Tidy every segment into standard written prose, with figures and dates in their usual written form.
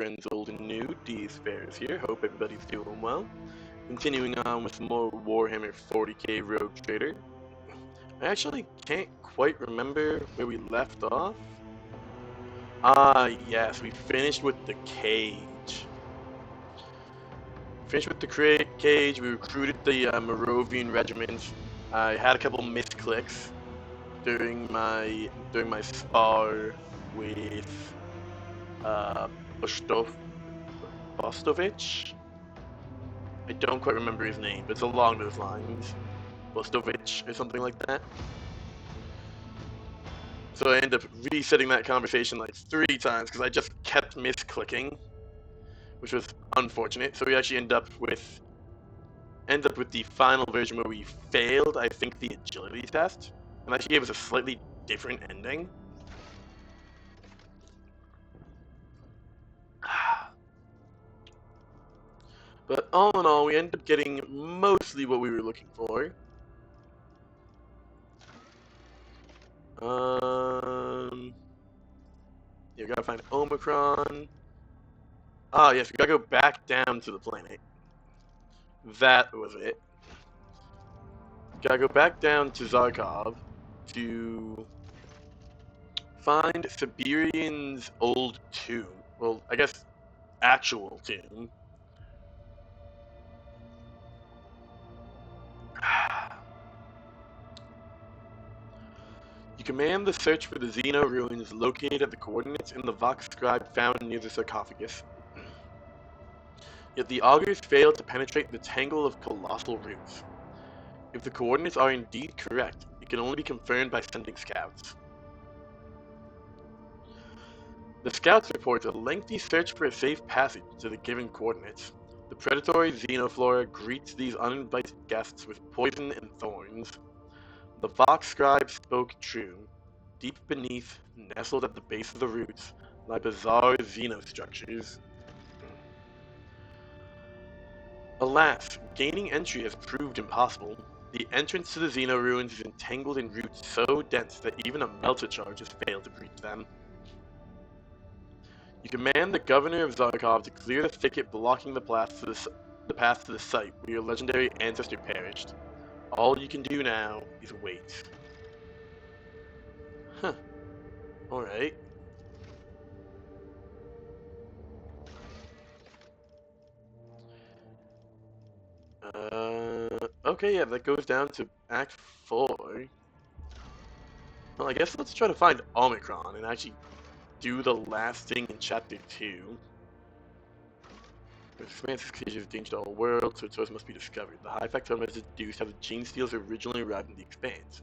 friends old and new, Deis Ferrous here. Hope everybody's doing well. Continuing on with more Warhammer 40k Rogue Trader. I actually can't quite remember where we left off. Yes, we finished with the cage. We recruited the Moravian regiment. I had a couple misclicks during my spar with Bostovich. I don't quite remember his name, but it's along those lines. Bostovich or something like that. So I end up resetting that conversation like 3 times because I just kept misclicking, which was unfortunate. So we actually end up with the final version where we failed, I think, the agility test, and actually gave us a slightly different ending. But all in all, we ended up getting mostly what we were looking for. You gotta find Omicron. Ah, yes, we gotta go back down to the planet. That was it. Gotta go back down to Zarkov to find Siberian's old tomb. Well, I guess actual tomb. You command the search for the Xeno ruins located at the coordinates in the Vox scribe found near the sarcophagus. Yet the augurs failed to penetrate the tangle of colossal roots. If the coordinates are indeed correct, it can only be confirmed by sending scouts. The scouts report a lengthy search for a safe passage to the given coordinates. The predatory xenoflora greets these uninvited guests with poison and thorns. The Vox scribe spoke true. Deep beneath, nestled at the base of the roots, lie bizarre xenostructures. Alas, gaining entry has proved impossible. The entrance to the Xeno ruins is entangled in roots so dense that even a melter charge has failed to breach them. You command the governor of Zarkov to clear the thicket blocking the path to the site where your legendary ancestor perished. All you can do now is wait. Huh. Alright. Okay, yeah, that goes down to Act 4. Well, I guess let's try to find Omicron and actually do the last thing in Chapter 2. The expansive creature is danger to all worlds, so its source must be discovered. The high factotum has deduced how the gene steals originally arrived in the expanse.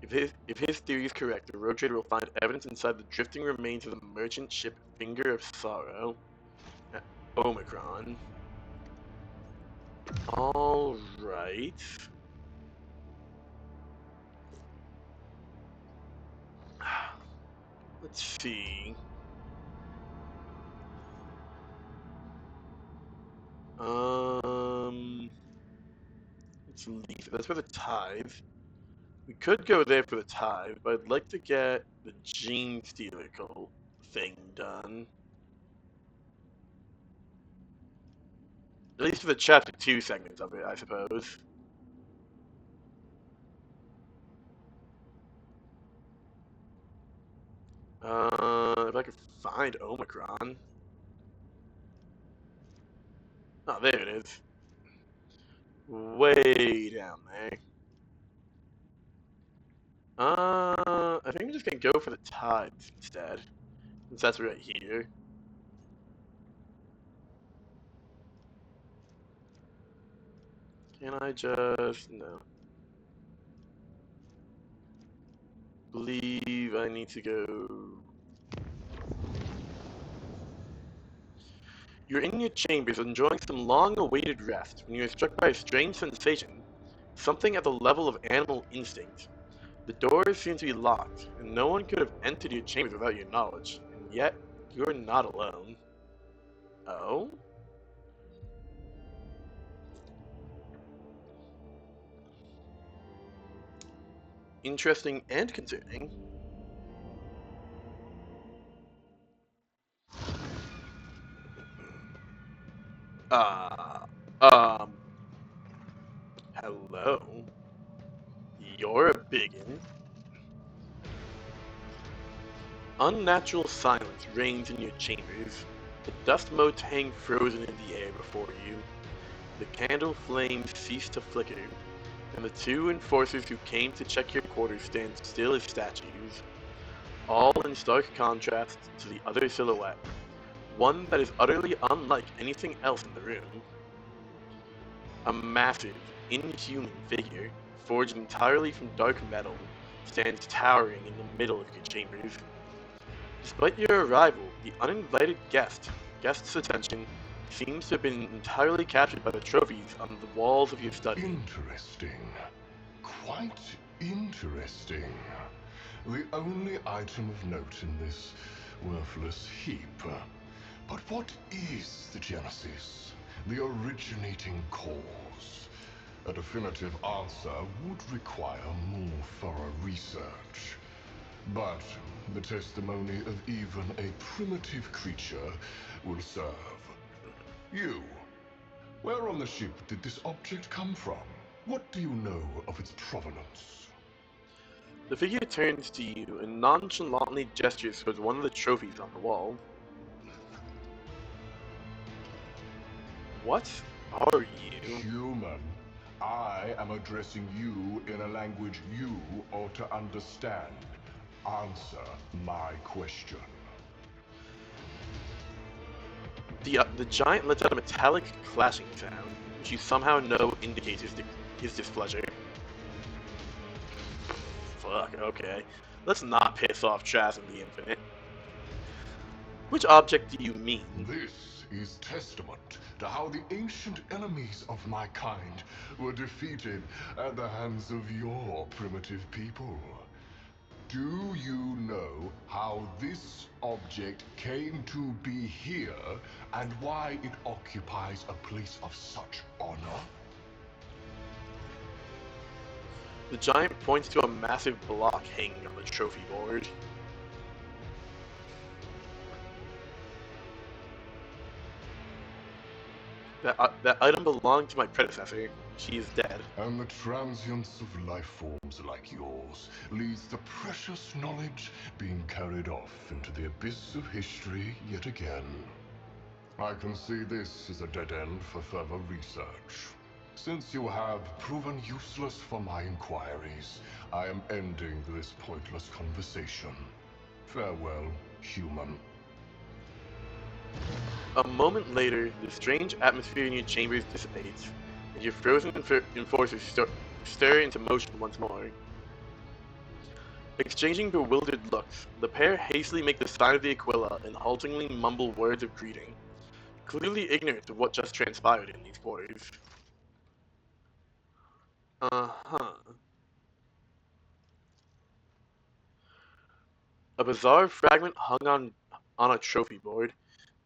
If his theory is correct, the road trader will find evidence inside the drifting remains of the merchant ship Finger of Sorrow at Omicron. Alright. Let's see. Let's leave. That's for the tithe. We could go there for the tithe, but I'd like to get the gene stealical thing done. At least for the chapter 2 segments of it, I suppose. If I could find Omicron. Oh, there it is. Way down there. I think I'm just gonna go for the tides instead, since that's right here. Can I just... no. Believe I need to go... You're in your chambers enjoying some long-awaited rest when you are struck by a strange sensation, something at the level of animal instinct. The doors seem to be locked, and no one could have entered your chambers without your knowledge, and yet you're not alone. Oh? Interesting and concerning. Uh, um, hello? You're a biggin'. Unnatural silence reigns in your chambers. The dust motes hang frozen in the air before you. The candle flames cease to flicker, and the two enforcers who came to check your quarters stand still as statues, all in stark contrast to the other silhouette, one that is utterly unlike anything else in the room. A massive, inhuman figure, forged entirely from dark metal, stands towering in the middle of your chambers. Despite your arrival, the uninvited guest's attention seems to have been entirely captured by the trophies on the walls of your study. Interesting. Quite interesting. The only item of note in this worthless heap. But what is the genesis? The originating cause? A definitive answer would require more thorough research. But the testimony of even a primitive creature will serve. You. Where on the ship did this object come from? What do you know of its provenance? The figure turns to you and nonchalantly gestures towards one of the trophies on the wall. What are you? Human. I am addressing you in a language you ought to understand. Answer my question. The giant lets out a metallic clashing sound, which you somehow know indicates his displeasure. Fuck, okay. Let's not piss off Chaz and the Infinite. Which object do you mean? This is testament to how the ancient enemies of my kind were defeated at the hands of your primitive people. Do you know how this object came to be here and why it occupies a place of such honor? The giant points to a massive block hanging on the trophy board. That item belonged to my predecessor. She is dead. And the transience of life forms like yours leads to precious knowledge being carried off into the abyss of history yet again. I can see this as a dead end for further research. Since you have proven useless for my inquiries, I am ending this pointless conversation. Farewell, human. A moment later, the strange atmosphere in your chambers dissipates, and your frozen enforcers stir into motion once more. Exchanging bewildered looks, the pair hastily make the sign of the Aquila and haltingly mumble words of greeting, clearly ignorant of what just transpired in these quarters. Uh-huh. A bizarre fragment hung on a trophy board.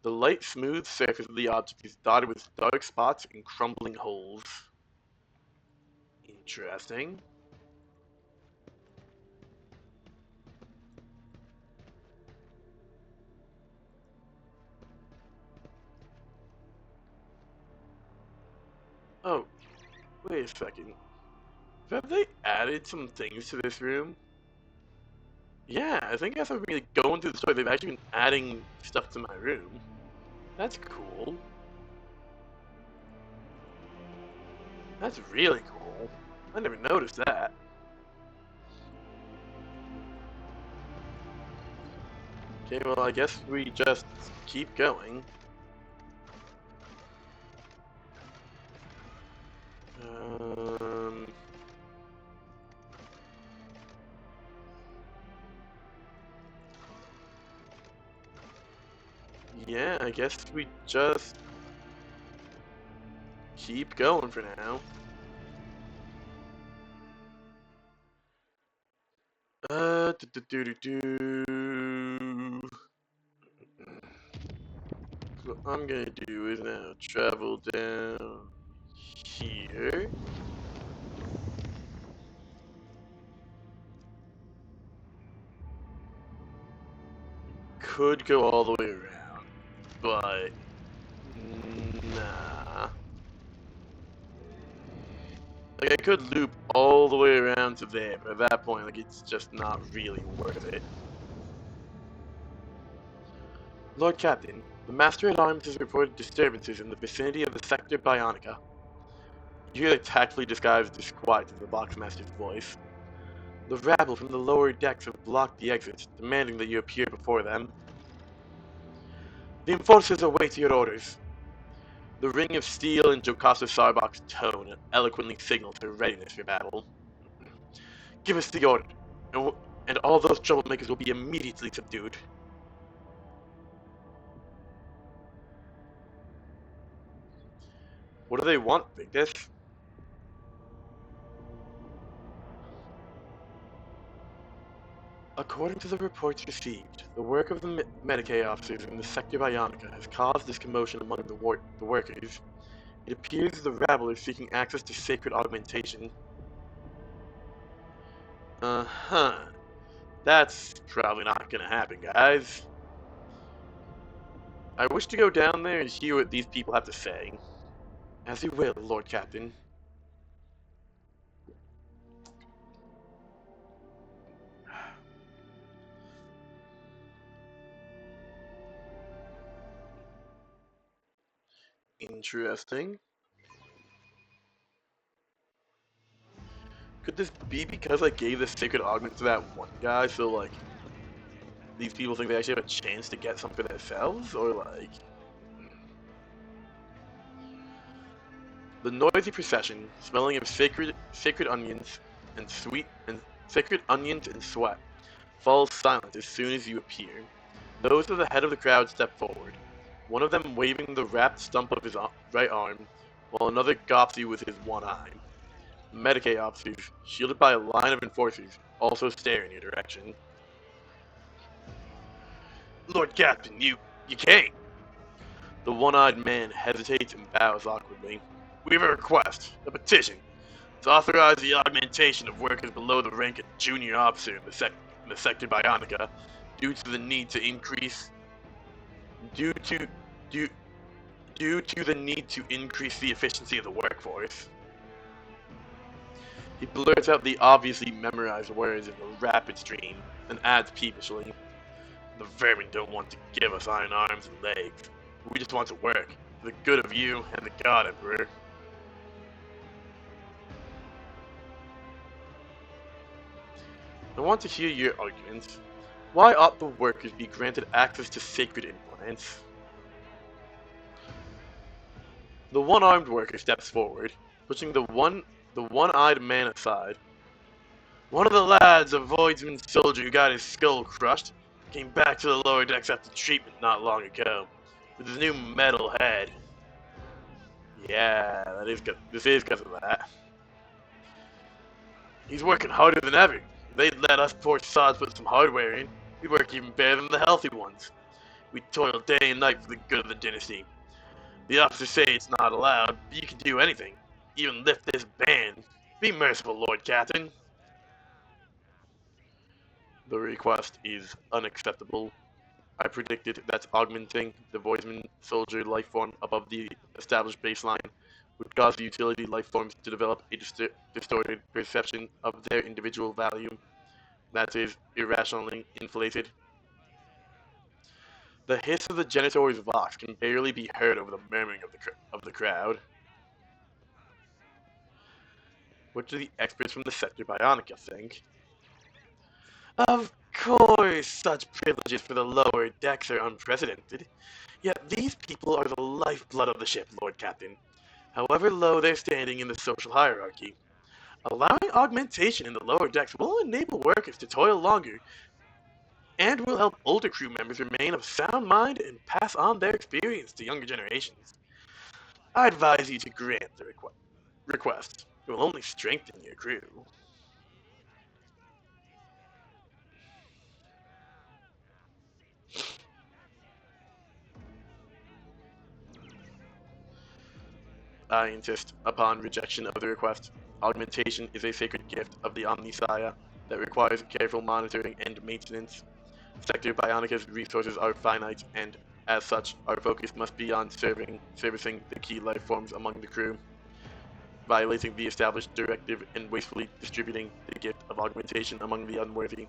The light, smooth surface of the object is dotted with dark spots and crumbling holes. Interesting. Oh, wait a second. Have they added some things to this room? Yeah, I think as I've been going through the story, they've actually been adding stuff to my room. That's cool. That's really cool. I never noticed that. Okay, well, I guess we just keep going. Um... Yeah, I guess we just keep going for now. Do. So what I'm gonna do is now travel down here. Could go all the way around, but nah. Like, I could loop all the way around to there, but at that point, like, it's just not really worth it. Lord Captain, the Master-at-Arms has reported disturbances in the vicinity of the Sector Bionica. You hear the tactfully disguised disquiet in the Boxmaster's voice. The rabble from the lower decks have blocked the exits, demanding that you appear before them. The enforcers await your orders. The ring of steel in Jocasta Sarbach's tone eloquently signals her readiness for battle. Give us the order, and all those troublemakers will be immediately subdued. What do they want, Victus? According to the reports received, the work of the Medicaid officers in the Sector Bionica has caused this commotion among the workers. It appears the rabble are seeking access to sacred augmentation. Uh-huh. That's probably not gonna happen, guys. I wish to go down there and hear what these people have to say. As you will, Lord Captain. Interesting. Could this be because I gave the sacred augment to that one guy, so like these people think they actually have a chance to get some for themselves, or like the noisy procession, smelling of sacred onions and sweat, falls silent as soon as you appear. Those at the head of the crowd step forward, one of them waving the wrapped stump of his right arm, while another gawps you with his one eye. Medicaid officers, shielded by a line of enforcers, also stare in your direction. Lord Captain, you came! The one-eyed man hesitates and bows awkwardly. We have a request, a petition, to authorize the augmentation of workers below the rank of junior officer in the Sector Bionica, due to the need to increase due to due due to the need to increase the efficiency of the workforce. He blurts out the obviously memorized words in a rapid stream, and adds peevishly, the vermin don't want to give us iron arms and legs. We just want to work, for the good of you and the God Emperor. I want to hear your arguments. Why ought the workers be granted access to sacred implants? The one-armed worker steps forward, pushing the one-eyed man aside. One of the lads, a Voidsman soldier who got his skull crushed, came back to the lower decks after treatment not long ago, with his new metal head. Yeah, this is because of that. He's working harder than ever. If they'd let us poor sods put some hardware in, we'd work even better than the healthy ones. We toil day and night for the good of the dynasty. The officers say it's not allowed, but you can do anything. Even lift this band. Be merciful, Lord Captain. The request is unacceptable. I predicted that augmenting the Voidsman soldier life form above the established baseline would cause the utility life forms to develop a distorted perception of their individual value, that is, irrationally inflated. The hiss of the janitor's vox can barely be heard over the murmuring of the crowd. What do the experts from the Sector Bionica think? Of course, such privileges for the lower decks are unprecedented. Yet these people are the lifeblood of the ship, Lord Captain, however low their standing in the social hierarchy. Allowing augmentation in the lower decks will enable workers to toil longer and will help older crew members remain of sound mind and pass on their experience to younger generations. I advise you to grant the request. It will only strengthen your crew. I insist upon rejection of the request. Augmentation is a sacred gift of the Omnisaya that requires careful monitoring and maintenance. Sector Bionica's resources are finite, and as such, our focus must be on servicing the key life forms among the crew. violating the established directive and wastefully distributing the gift of augmentation among the unworthy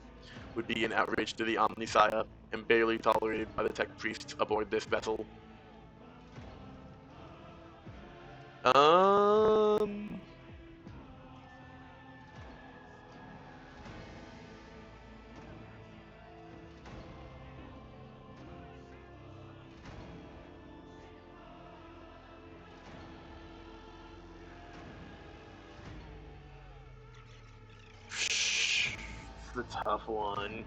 would be an outrage to the Omnissiah and barely tolerated by the tech priests aboard this vessel. It's a tough one.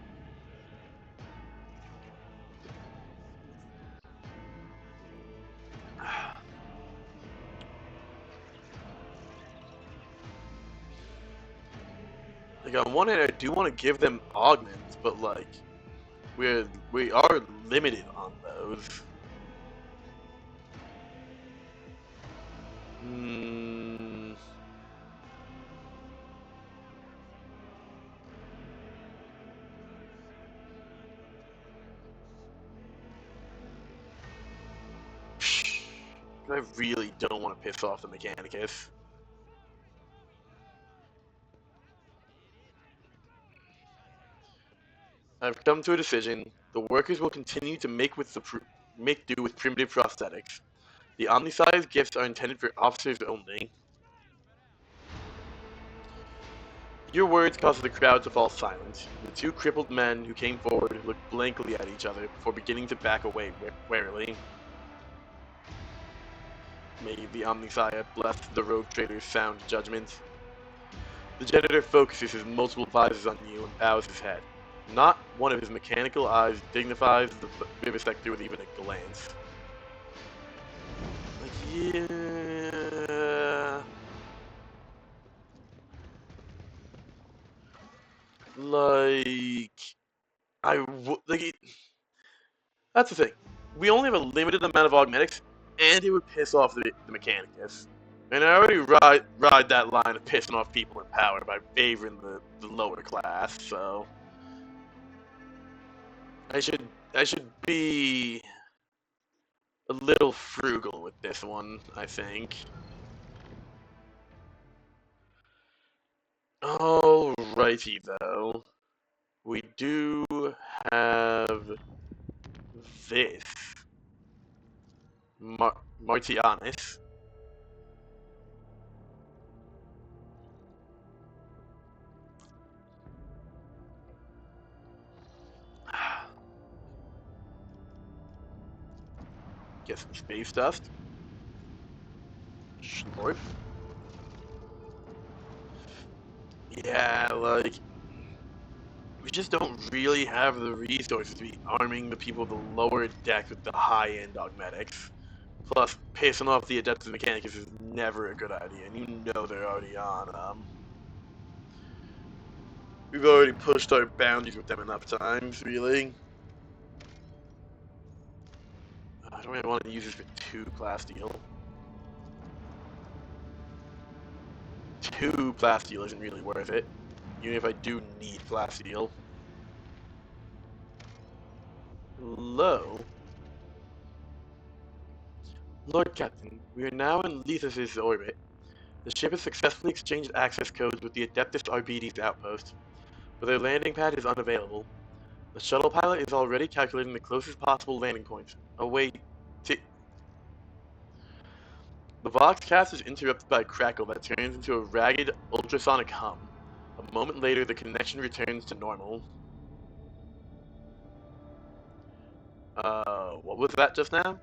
Like on one hand, I do want to give them augments, but like we are limited on those. I really don't want to piss off the Mechanicus. I've come to a decision. The workers will continue to make do with primitive prosthetics. The Omnisci's gifts are intended for officers only. Your words caused the crowd to fall silent. The two crippled men who came forward looked blankly at each other before beginning to back away warily. May the Omnissiah bless the rogue trader's sound judgment. The janitor focuses his multiple visors on you and bows his head. Not one of his mechanical eyes dignifies the vivisector with even a glance. Like, yeah... That's the thing. We only have a limited amount of augmentics, and it would piss off the Mechanicus. And I already ride that line of pissing off people in power by favoring the lower class, so I should be a little frugal with this one, I think. Alrighty though. We do have this. Martianus. Get some space dust. Slurp. Yeah, like, we just don't really have the resources to be arming the people of the lower deck with the high-end augmentics. Plus, pissing off the Adeptus Mechanicus is never a good idea, and you know they're already on them. We've already pushed our boundaries with them enough times, really. I don't really want to use this for 2 plasteel. 2 plasteel isn't really worth it, even if I do need plasteel. Low. Lord Captain, we are now in Lethus' orbit. The ship has successfully exchanged access codes with the Adeptus Arbites outpost, but their landing pad is unavailable. The shuttle pilot is already calculating the closest possible landing point. Away to... The Voxcast is interrupted by a crackle that turns into a ragged, ultrasonic hum. A moment later, the connection returns to normal. What was that just now?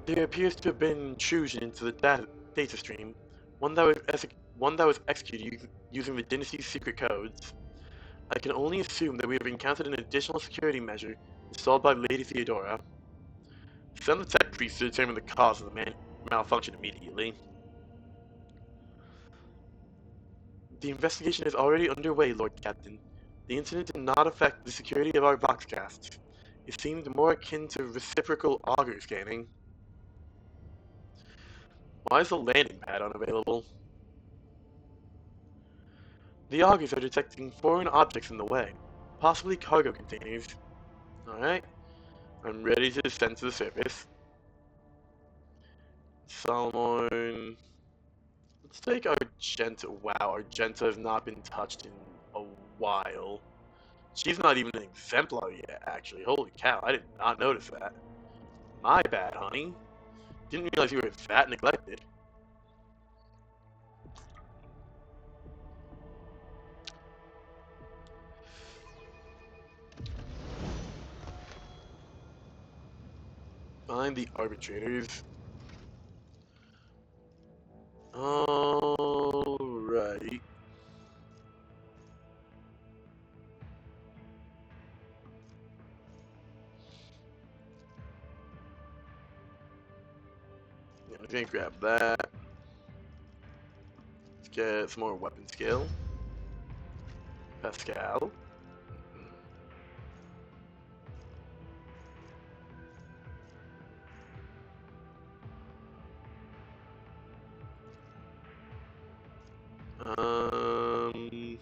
There appears to have been an intrusion into the data stream, one that was executed using the dynasty's secret codes. I can only assume that we have encountered an additional security measure installed by Lady Theodora. Send the tech priest to determine the cause of the malfunction immediately. The investigation is already underway, Lord Captain. The incident did not affect the security of our Voxcasts. It seemed more akin to reciprocal auger scanning. Why is the landing pad unavailable? The augers are detecting foreign objects in the way, possibly cargo containers. Alright, I'm ready to descend to the surface. Solomon. Let's take Argenta. Wow, Argenta has not been touched in a while. She's not even an exemplar yet, actually. Holy cow, I did not notice that. My bad, honey. Didn't realize you were that neglected. Find the arbitrators. Alright. Yeah, I think grab that. Let's get some more weapon skill. Pascal. Um.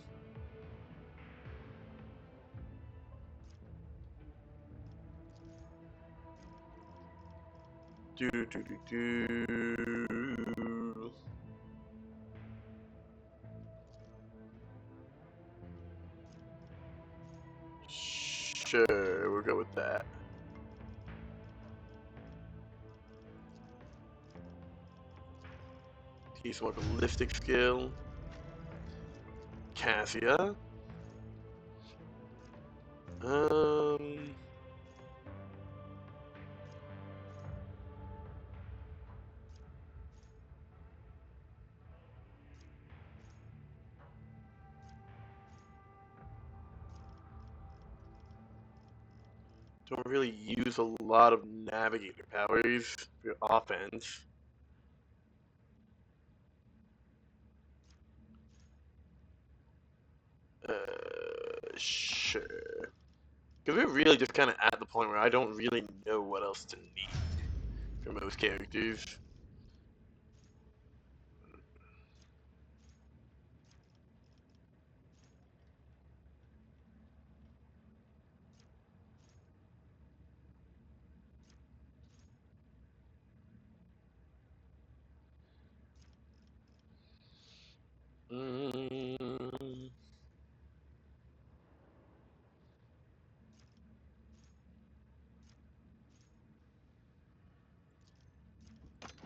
Do do do do do. Sure, we'll go with that. Piece more ballistic skill. Cassia. Um. Don't really use a lot of navigator powers for offense. Sure. Because we're really just kind of at the point where I don't really know what else to need for most characters. Mm,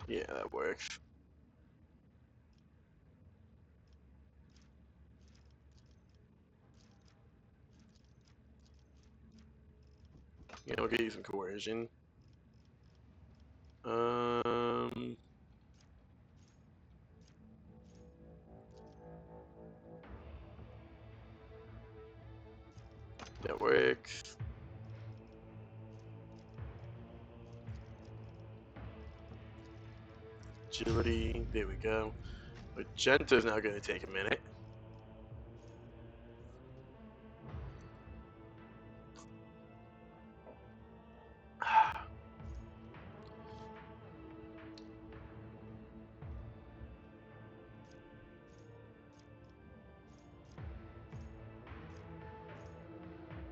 yeah, that works. Yeah, we'll get you some coercion. Um, that works. Agility, there we go. Magenta's now going to take a minute.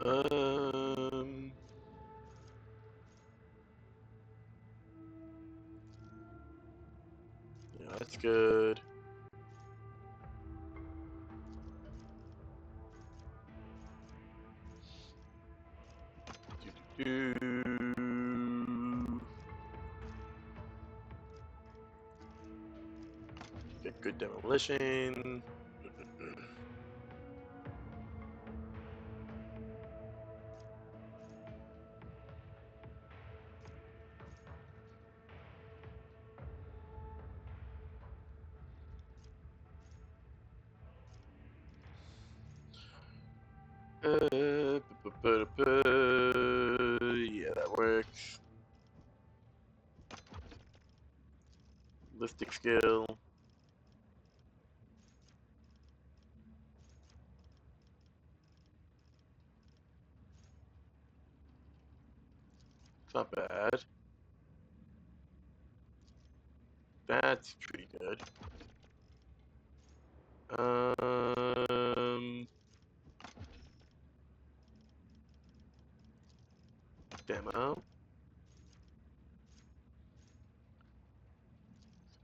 Um, yeah, that's good. Do, do, do. Get good demolition. Yeah, that works. Ballistic skill. It's not bad. That's pretty good. Um, Demo.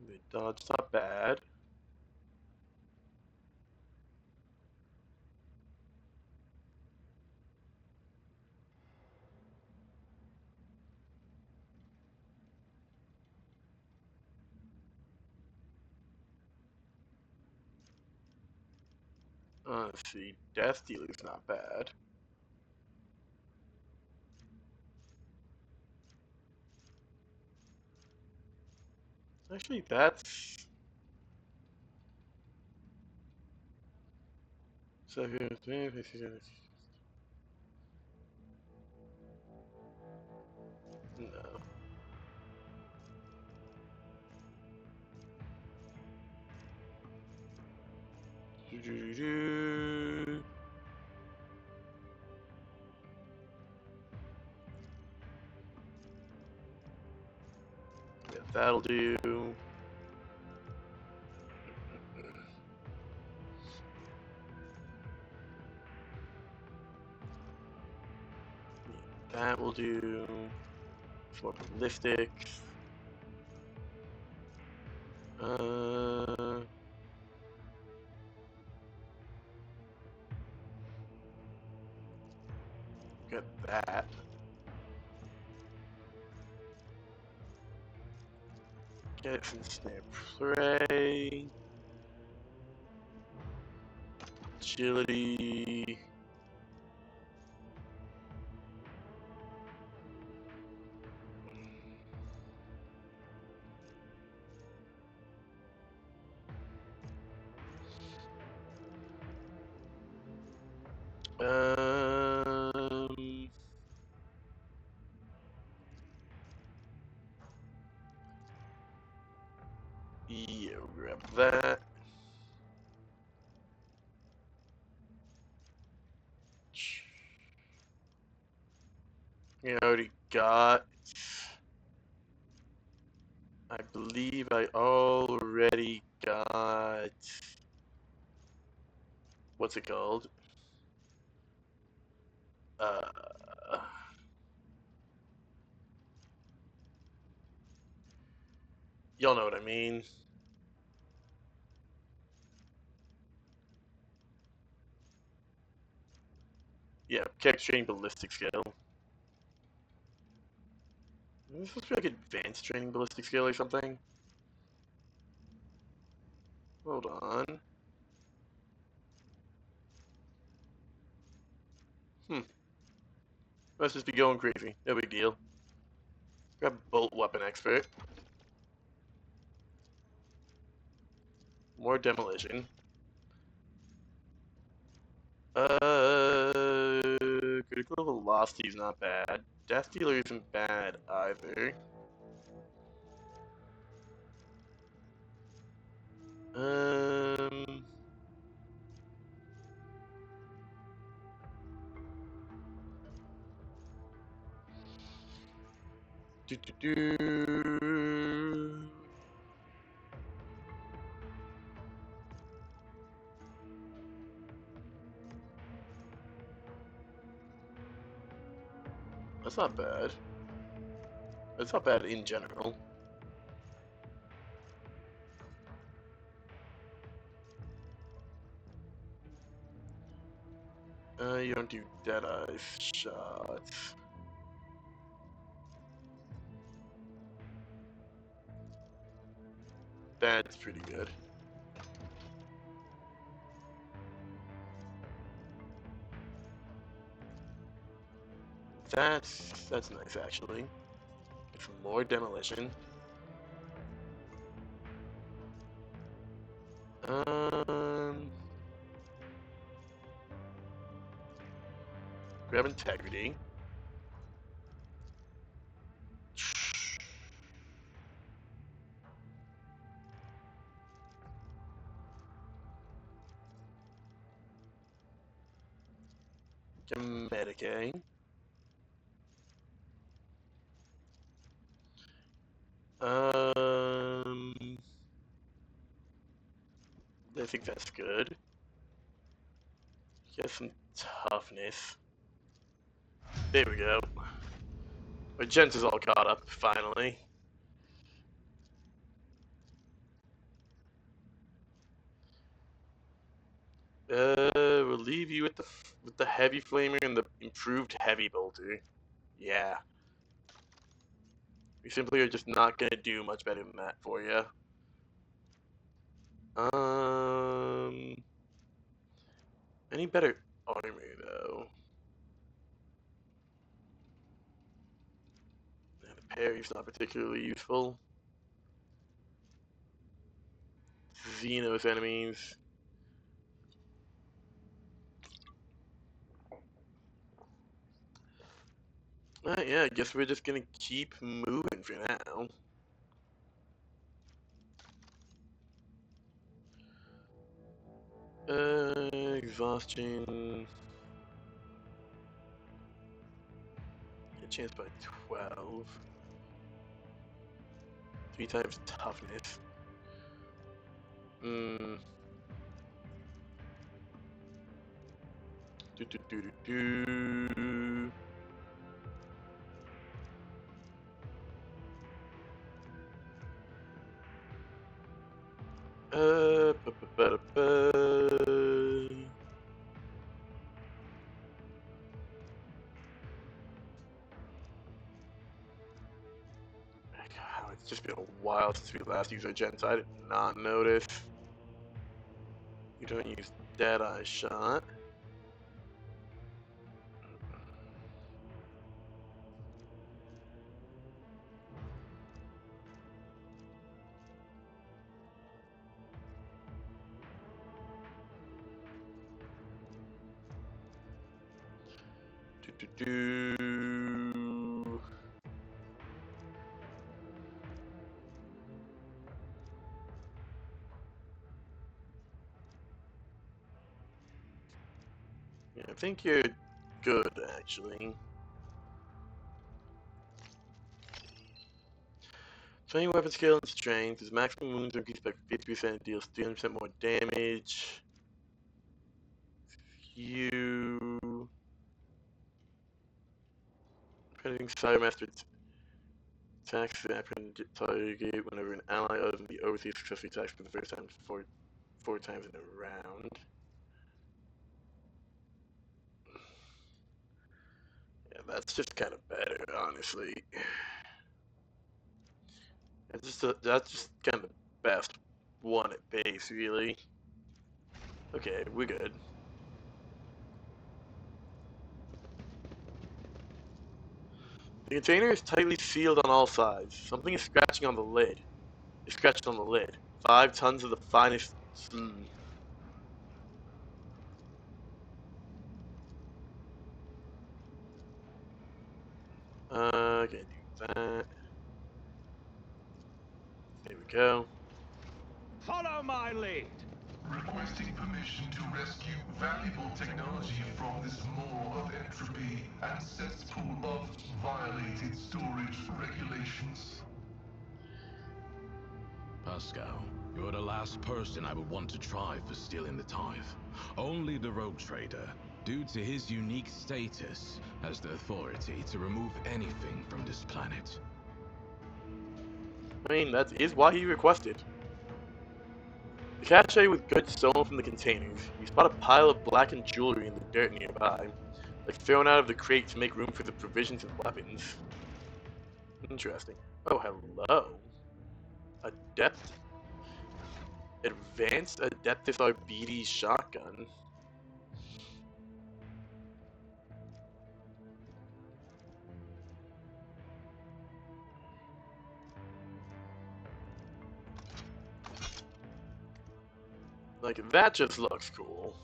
Mid dodge, not bad. Let's see, Death Dealer's not bad. Actually, that's... No. Yeah, that'll do. That will do. 4 ballistics. Get that. Get some snare prey. Agility. Yeah, grab that. You already got. I believe I already got. What's it called? Y'all know what I mean. Yeah, kick training ballistic skill. Is this supposed to be like advanced training ballistic skill or something? Hold on. Must just be going crazy. No big deal. Grab bolt weapon expert. More demolition. Critical velocity is not bad. Death dealer isn't bad either. Um. Do do do. That's not bad. That's not bad in general. You don't do Deadeye shots. That's pretty good. That's nice actually. Get some more demolition. Grab integrity. Get Medicaid. I think that's good. Get some toughness. There we go. My gens is all caught up, finally. We'll leave you with the heavy flamer and the improved heavy bolter. Yeah. We simply are just not gonna do much better than that for you. Any better armor though? Yeah, the parry's not particularly useful. Xenos enemies. Yeah, I guess we're just gonna keep moving for now. Exhaustion. Hit chance by 12. 3 times toughness. Do do do do do. Ba, ba, ba, ba. God, it's just been a while since we last used our gens. I did not notice. You don't use Deadeye Shot. Do do do. Yeah, I think you're good actually. 20 weapon skill and strength. His maximum wounds are increased by 50%, deals 300% more damage. You. Predating Siremaster attacks the target whenever an ally other than the overseer successfully attacks for the first time four times in a round. Yeah, that's just kind of better, honestly. That's just kind of the best one at base, really. Okay, we're good. The container is tightly sealed on all sides. Something is scratching on the lid. It's scratched on the lid. 5 tons of the finest. Okay, do that. There we go. Follow my lead. Requesting permission to rescue valuable technology from this maw of entropy and cesspool of violated storage regulations. Pascal, you're the last person I would want to try for stealing the tithe. Only the rogue trader, due to his unique status, has the authority to remove anything from this planet. I mean, that is why he requested. The cache with goods stolen from the containers. You spot a pile of blackened jewelry in the dirt nearby, like thrown out of the crate to make room for the provisions and weapons. Interesting. Oh, hello. Adept. Advanced Adeptus Arbites shotgun. Like, that just looks cool.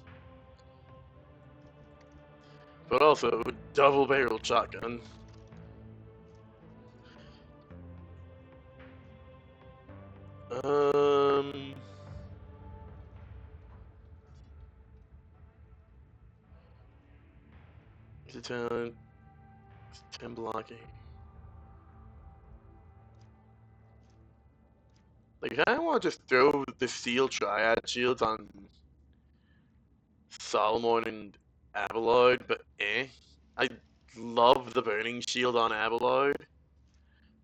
But also, double barrel shotgun. Is it 10 blocking? Like, I don't want to just throw the Steel Triad shields on Solomon and Abelard, but I love the Burning Shield on Abelard.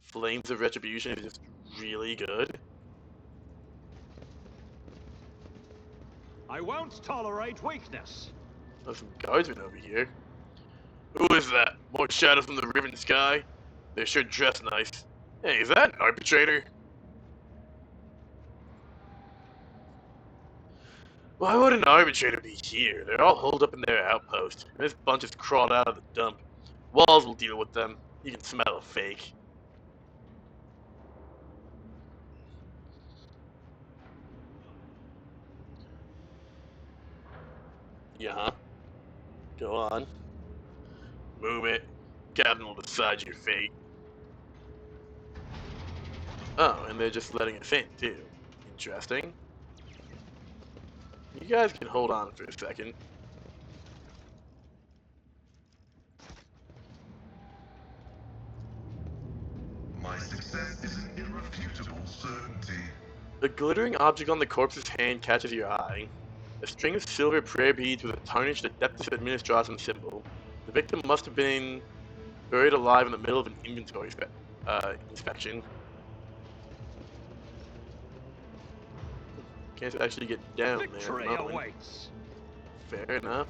Flames of Retribution is just really good. I won't tolerate weakness. There's some guardsmen over here. Who is that? More shadows from the riven sky? They sure dress nice. Hey, is that an arbitrator? Why would an arbitrator be here? They're all holed up in their outpost, and this bunch has crawled out of the dump. Walls will deal with them. You can smell a fake. Yeah. Go on. Move it. Captain will decide your fate. Oh, and they're just letting us in, too. Interesting. You guys can hold on for a second. My success is an irrefutable certainty. The glittering object on the corpse's hand catches your eye. A string of silver prayer beads with a tarnished Adeptus Administratum symbol. The victim must have been buried alive in the middle of an inventory inspection. Can't actually get down Victory there at the moment. awaits. Fair enough.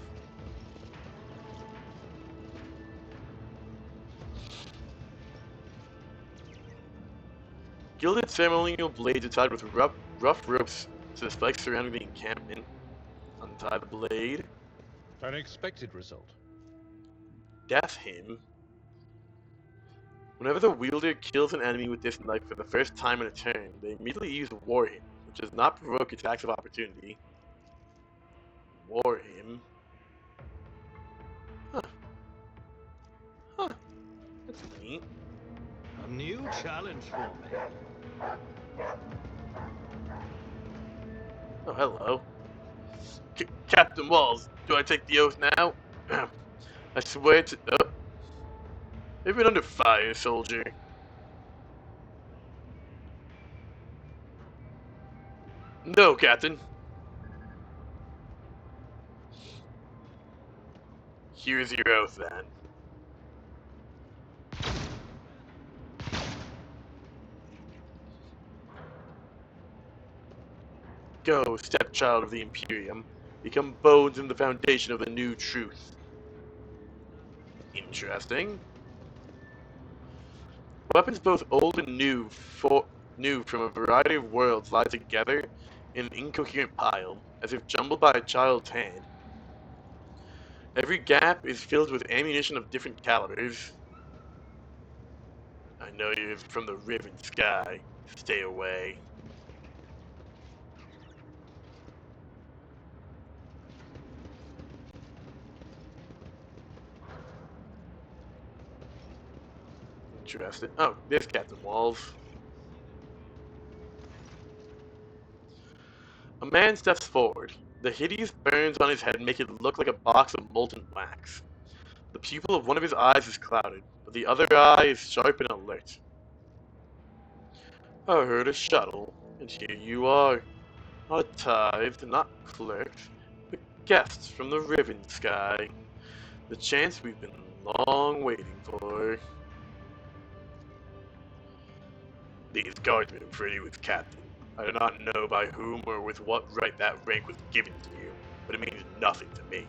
Gilded ceremonial blades are tied with rough ropes to the spikes surrounding the encampment. Untie the blade. An expected result. Death hymn. Whenever the wielder kills an enemy with this knife for the first time in a turn, they immediately use War Hymn, which does not provoke attacks of opportunity. War Hymn. Huh. Huh. That's neat. A new challenge for me. Oh, hello. Captain Walls, do I take the oath now? I swear to... They've been under fire, soldier. No, Captain. Here's your oath, then. Go, stepchild of the Imperium. Become bones in the foundation of the new truth. Interesting. Weapons both old and new from a variety of worlds lie together in an incoherent pile, as if jumbled by a child's hand. Every gap is filled with ammunition of different calibers. I know you're from the riven sky. Stay away. Interesting. Oh, there's Captain Walls. A man steps forward. The hideous burns on his head make it look like a box of molten wax. The pupil of one of his eyes is clouded, but the other eye is sharp and alert. I heard a shuttle, and here you are. Not a tithe, not clerks, but guests from the riven sky. The chance we've been long waiting for. These guardsmen refer you as captain. I do not know by whom or with what right that rank was given to you, but it means nothing to me.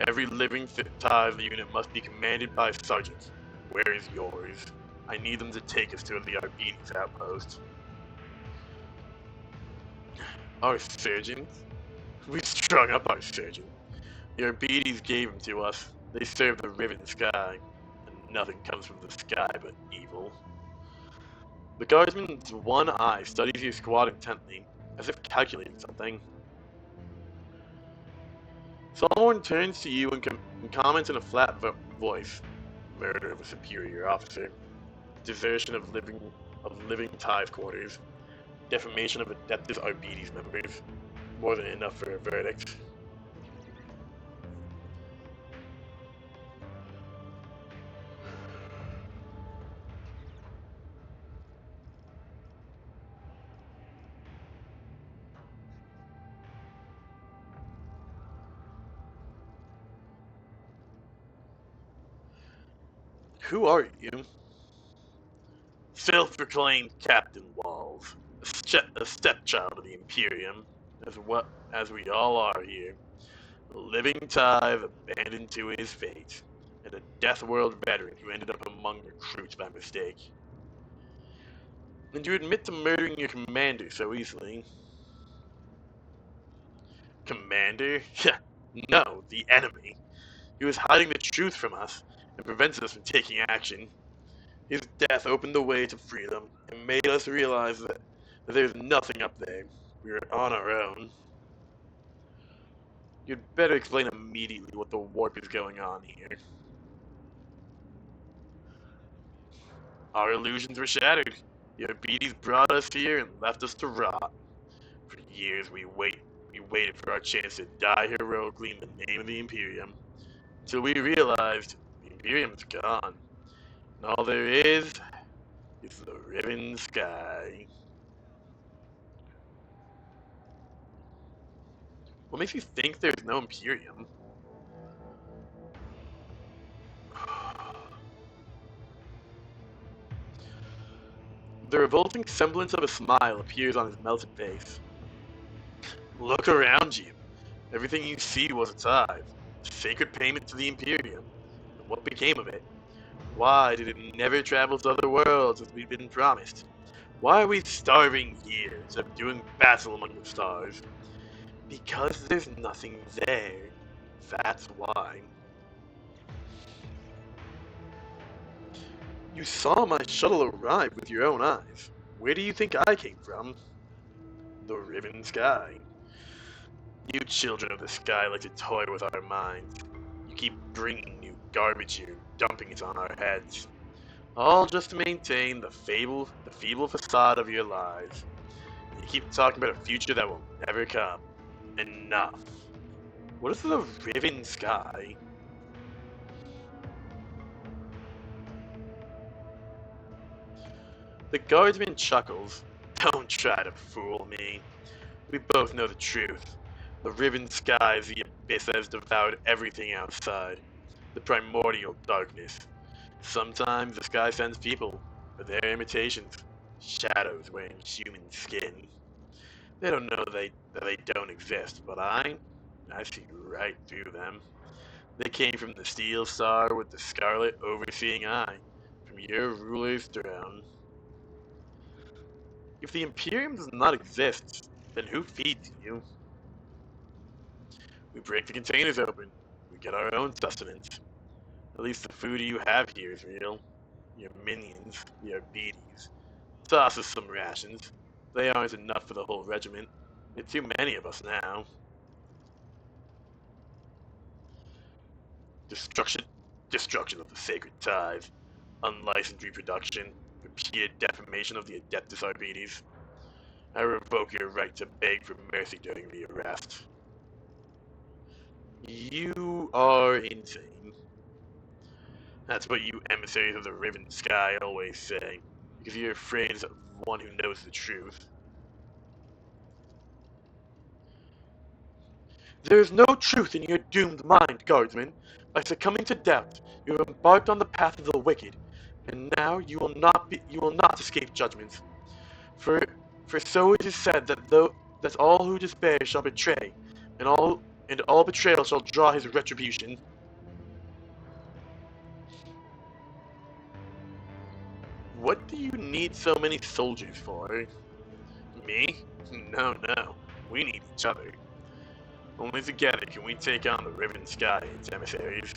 Every living tithe unit must be commanded by a sergeant. Where is yours? I need them to take us to the Arbites outpost. Our surgeon? We strung up our surgeon. The Arbites gave him to us. They serve the riven sky, and nothing comes from the sky but evil. The guardsman's one eye studies your squad intently, as if calculating something. Someone turns to you and comments in a flat voice. Murder of a superior officer. Desertion of living tithe quarters. Defamation of Adeptus Arbites members. More than enough for a verdict. Who are you? Self-proclaimed Captain Walls, a stepchild of the Imperium. as we all are here. A living tithe abandoned to his fate, and a Death World veteran who ended up among recruits by mistake. And you admit to murdering your commander so easily. Commander? No, the enemy. He was hiding the truth from us and prevents us from taking action. His death opened the way to freedom and made us realize that there's nothing up there. We are on our own. You'd better explain immediately what the warp is going on here. Our illusions were shattered. The Arbites brought us here and left us to rot. For years we waited for our chance to die heroically in the name of the Imperium. Until we realized the Imperium's gone. And all there is the riven sky. What makes you think there's no Imperium? The revolting semblance of a smile appears on his melted face. Look around you. Everything you see was a tithe, a sacred payment to the Imperium. And what became of it? Why did it never travel to other worlds as we'd been promised? Why are we starving here instead of doing battle among the stars? Because there's nothing there. That's why. You saw my shuttle arrive with your own eyes. Where do you think I came from? The riven sky. You children of the sky like to toy with our minds. You keep bringing new garbage here, dumping it on our heads. All just to maintain the feeble facade of your lives. You keep talking about a future that will never come. Enough. What is the riven sky? The guardsman chuckles. Don't try to fool me. We both know the truth. The riven sky is the abyss that has devoured everything outside. The primordial darkness. Sometimes the sky sends people, but they're imitations. Shadows wearing human skin. They don't know that they don't exist, but I see right through them. They came from the steel star with the scarlet overseeing eye, from your ruler's throne. If the Imperium does not exist, then who feeds you? We break the containers open. We get our own sustenance. At least the food you have here is real. Your minions, the Arbites, toss us some rations. They aren't enough for the whole regiment. There are too many of us now. Destruction of the sacred tithe. Unlicensed reproduction. Repeated defamation of the Adeptus Arbites. I revoke your right to beg for mercy during the arrest. You are insane. That's what you emissaries of the riven sky always say, because you're afraid of one who knows the truth. There is no truth in your doomed mind, guardsman. By succumbing to doubt, you have embarked on the path of the wicked, and now you will not escape judgment. For so it is said that all who despair shall betray, and all betrayal shall draw his retribution. What do you need so many soldiers for? Me? No, no. We need each other. Only together can we take on the riven sky and its emissaries.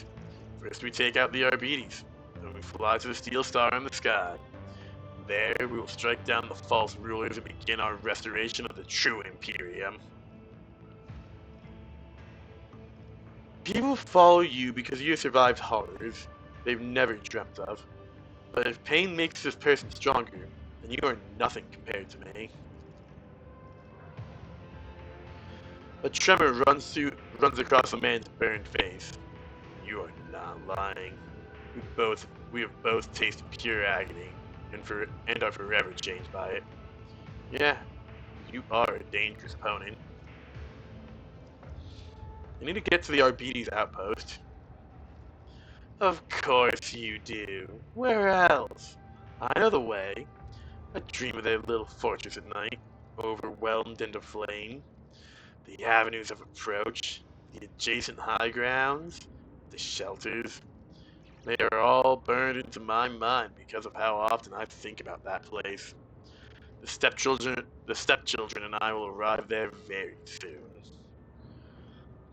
First we take out the Arbites, then we fly to the steel star in the sky. There we will strike down the false rulers and begin our restoration of the true Imperium. People follow you because you have survived horrors they've never dreamt of. But if pain makes this person stronger, then you are nothing compared to me. A tremor runs across the man's burned face. You are not lying. We have both tasted pure agony, and are forever changed by it. Yeah, you are a dangerous opponent. I need to get to the Arbites outpost. Of course you do. Where else? I know the way. I dream of their little fortress at night, overwhelmed and aflame. The avenues of approach, the adjacent high grounds, the shelters. They are all burned into my mind because of how often I think about that place. The stepchildren and I will arrive there very soon.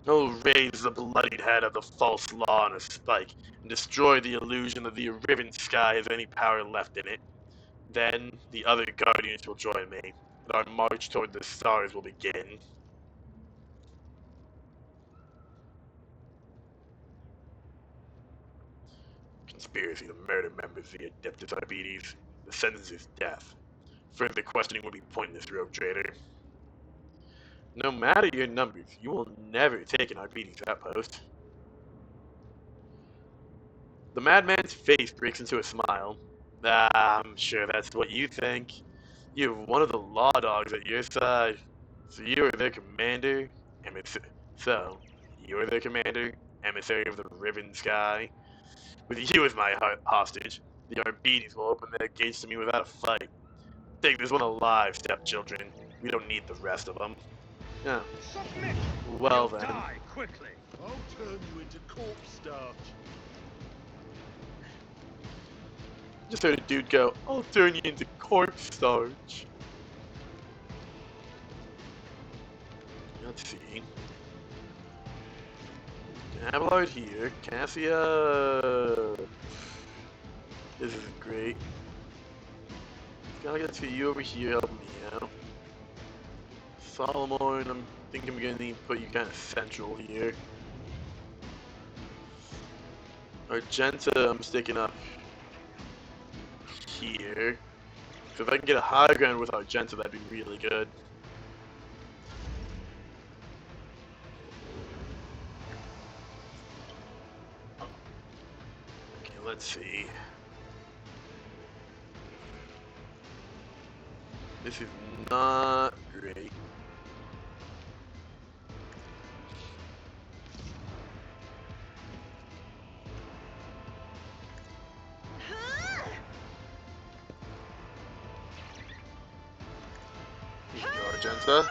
He'll raise the bloodied head of the false law on a spike and destroy the illusion that the riven sky has any power left in it. Then the other guardians will join me, and our march toward the stars will begin. Conspiracy to murder members of the Adeptus Arbites. The sentence is death. Further questioning will be pointless, rogue trader. No matter your numbers, you will never take an Arbites outpost. The madman's face breaks into a smile. Ah, I'm sure that's what you think. You have one of the law dogs at your side. So you are their commander, you are their commander, emissary of the riven sky. With you as my hostage, the Arbites will open their gates to me without a fight. Take this one alive, stepchildren. We don't need the rest of them. Yeah. Submit! Well You'll then. die quickly. I'll turn you into corpse starch. Just heard a dude go, I'll turn you into corpse starch. Let's see. Abelard here. Cassia. This is great. Gotta get to you over here helping me out. Solomon, I'm thinking we're gonna need to put you kind of central here. Argenta, I'm sticking up here. So if I can get a high ground with Argenta, that'd be really good. Okay, let's see. This is not great. Here you go, Argenta.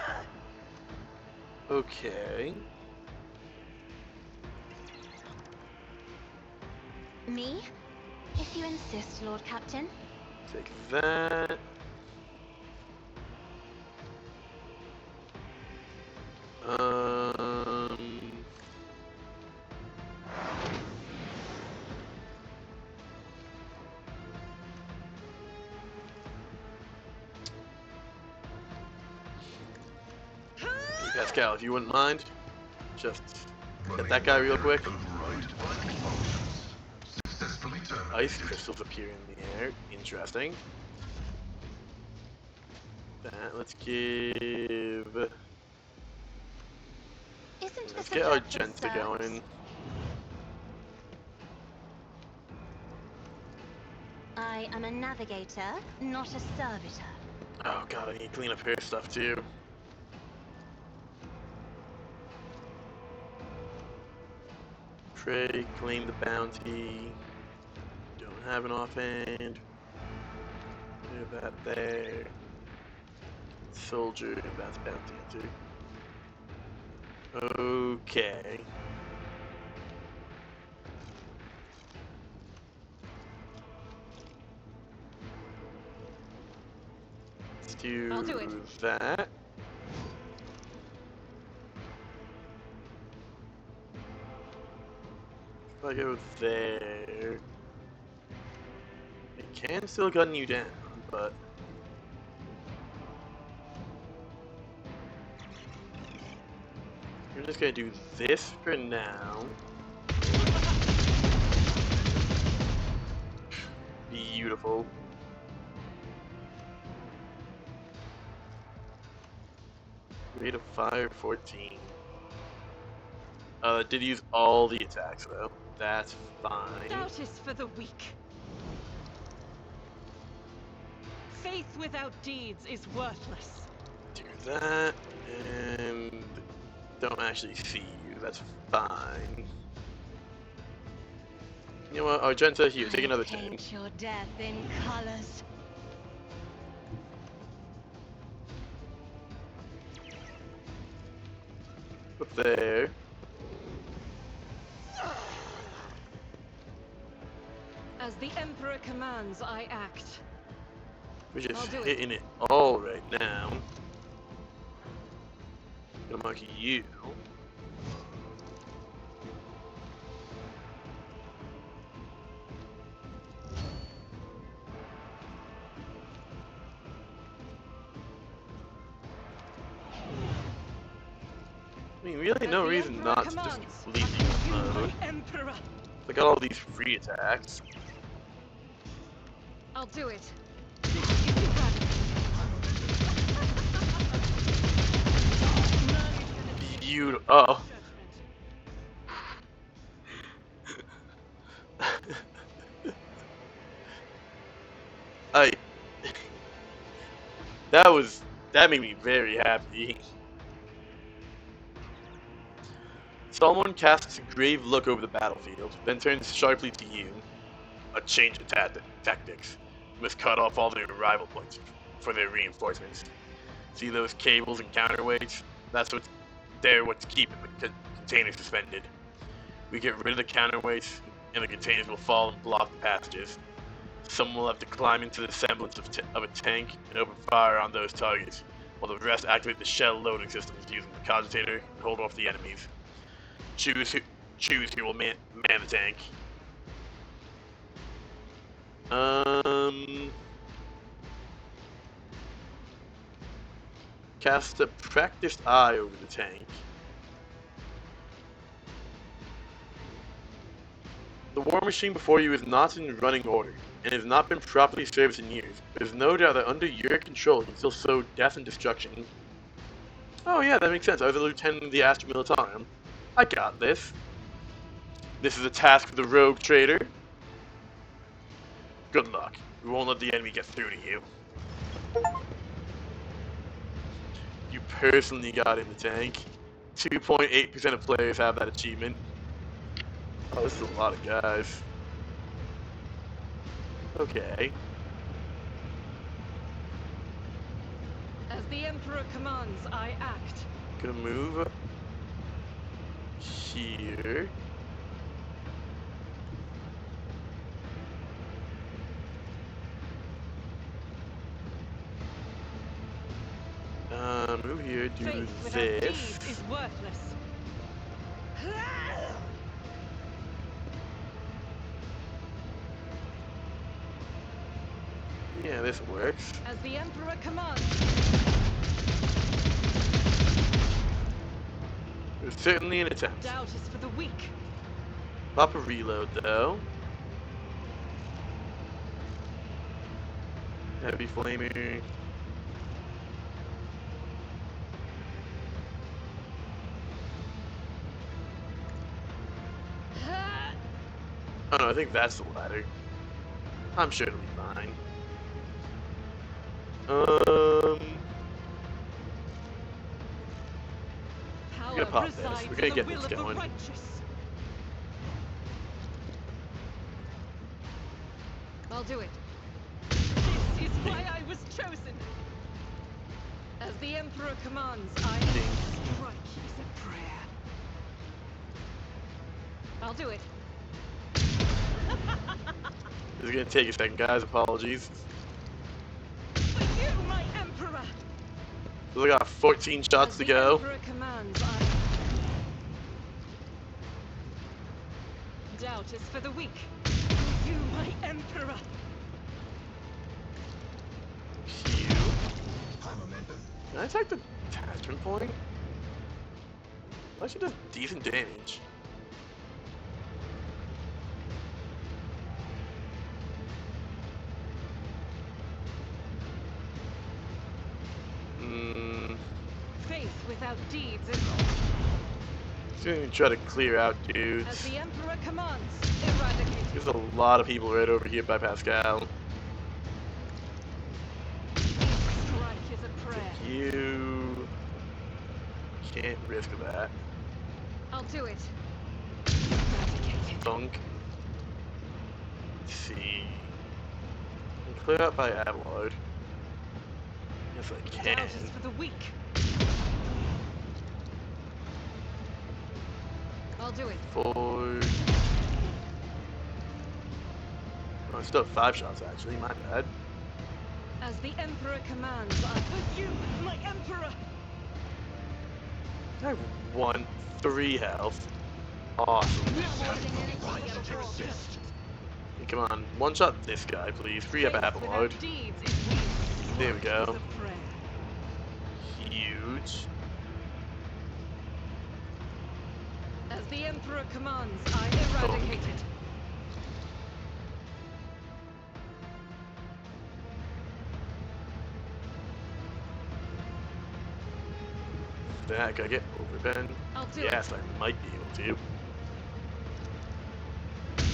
Okay. Me? If you insist, Lord Captain. Take that. Pascal, if you wouldn't mind, just get that guy real quick. Ice crystals appear in the air. Interesting. That, let's give. Let's get Argenta going. I am a navigator, not a servitor. Oh god, I need to clean up her stuff too. Pray, claim the bounty. Don't have an offhand. Do that there. Soldier, that's bounty too. Okay. Let's I'll do it. that. If I go there, it can still gun you down, but we're just gonna do this for now. Beautiful. Rate of fire 14. Did use all the attacks though. That's fine. Doubt is for the weak. Faith without deeds is worthless. Do that, and don't actually see you. That's fine. You know what, Argenta, here, take another turn. Paint your death in colors. Up there. As the Emperor commands, I act. We're just I'll do it. hitting it all right now. Gonna mark you. I mean, really As no the reason Emperor not to just commands, leave you, the my mode. Emperor. I got all these free attacks. I'll do it. This is eradicated. You oh. I that made me very happy. Someone casts a grave look over the battlefield, then turns sharply to you. A change of tactics. You must cut off all their arrival points for their reinforcements. See those cables and counterweights? They're what's keeping the containers suspended. We get rid of the counterweights, and the containers will fall and block the passages. Some will have to climb into the semblance of a tank and open fire on those targets, while the rest activate the shell loading systems using the cogitator and hold off the enemies. Choose who will man the tank. Cast a practiced eye over the tank. The war machine before you is not in running order, and has not been properly serviced in years. There's no doubt that under your control you can still sow death and destruction. Oh yeah, that makes sense. I was a lieutenant of the Astra Militarum. I got this. This is a task for the rogue trader. Good luck. We won't let the enemy get through to you. You personally got in the tank. 2.8% of players have that achievement. Oh, this is a lot of guys. Okay. As the Emperor commands, I act. Gonna move here. Move here, do Faith without this. deeds is worthless. Yeah, this works. As the Emperor commands. It was certainly an attempt. Doubt is for the weak. Pop a reload though. Heavy flamer. Oh no, I think that's the ladder. I'm sure it'll be fine. Power gonna pop this. resides We're gonna in get the will this of going. the righteous. I'll do it. This is why I was chosen. As the Emperor commands, I strike is a prayer. I'll do it. This is gonna take a second, guys. Apologies. For you, my Emperor. So we got 14 shots As to the go. Emperor commands, doubt is for the weak. You, my Emperor. Q. Can I attack the attachment point? That should do decent damage. Faith without deeds is... Just gonna try to clear out As dudes. the Emperor commands, eradicate. There's a lot of people right over here by Pascal. Strike is a prayer. You can't risk that. I'll do it. Eradicate. Thunk. Let's see. Clear out by Abelard. Yes, I can. Doubt is for the weak. I'll do it. 4. Oh, still 5 shots actually. My bad. As the Emperor commands, I with you, my Emperor. I have 1, 3 health. Awesome. Hey, come on, one shot this guy, please. Free up apple load. There we go. Huge. As the Emperor commands, I eradicate it. That can I get overbend? I'll do Yes, it. I might be able to.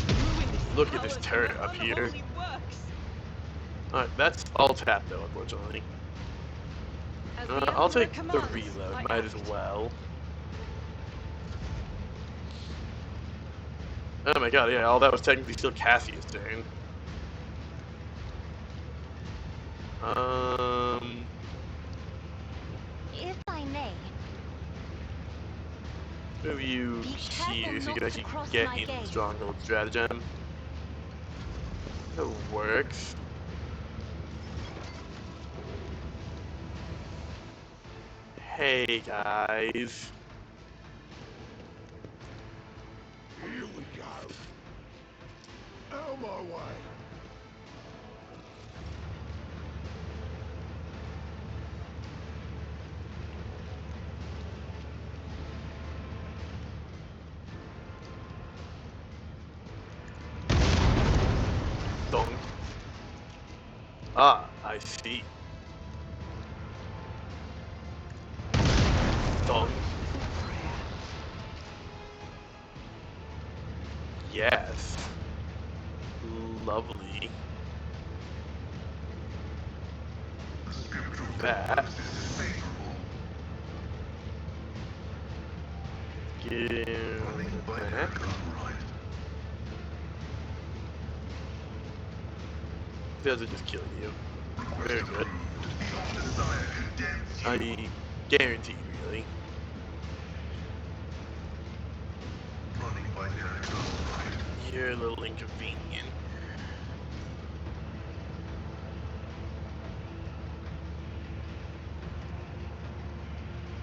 Ruin this Look at this palace turret with up here. unholy works. Alright, that's all tapped though, unfortunately. As the I'll Emperor take the commands, reload, I might as act. well. Oh my god, yeah, all that was technically still Cassius' turn. If I may, Move you be careful here so you not can to actually cross get my in the gaze. stronghold stratagem. That works. Hey guys. Here we go. Out my way. Donk. Ah, I see. Donk. Yes. Lovely. That. Give that. Those are just killing you. Very good. I guarantee, really. You're a little inconvenient.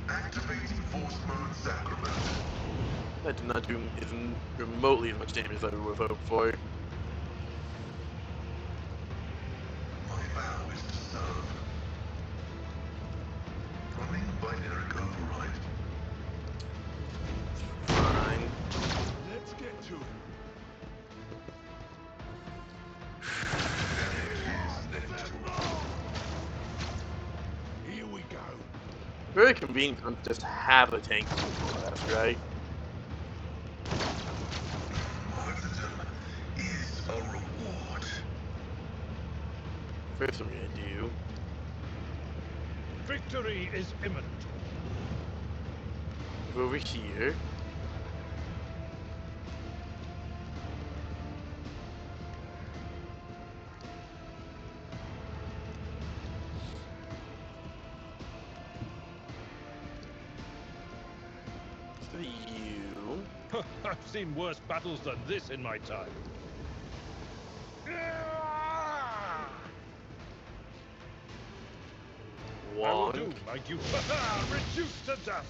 Activating force mode sacrament. That did not do isn't remotely as much damage as I would have hoped for. My vow is to serve. Running binary override. Fine. Let's get to it. Here we go. Very convenient to just have a tank that's right. Martyrdom is a reward. First I'm gonna do. Victory is imminent. Move over here. So you. I've seen worse battles than this in my time. I will do, Wonk. like you. Reduced to dust.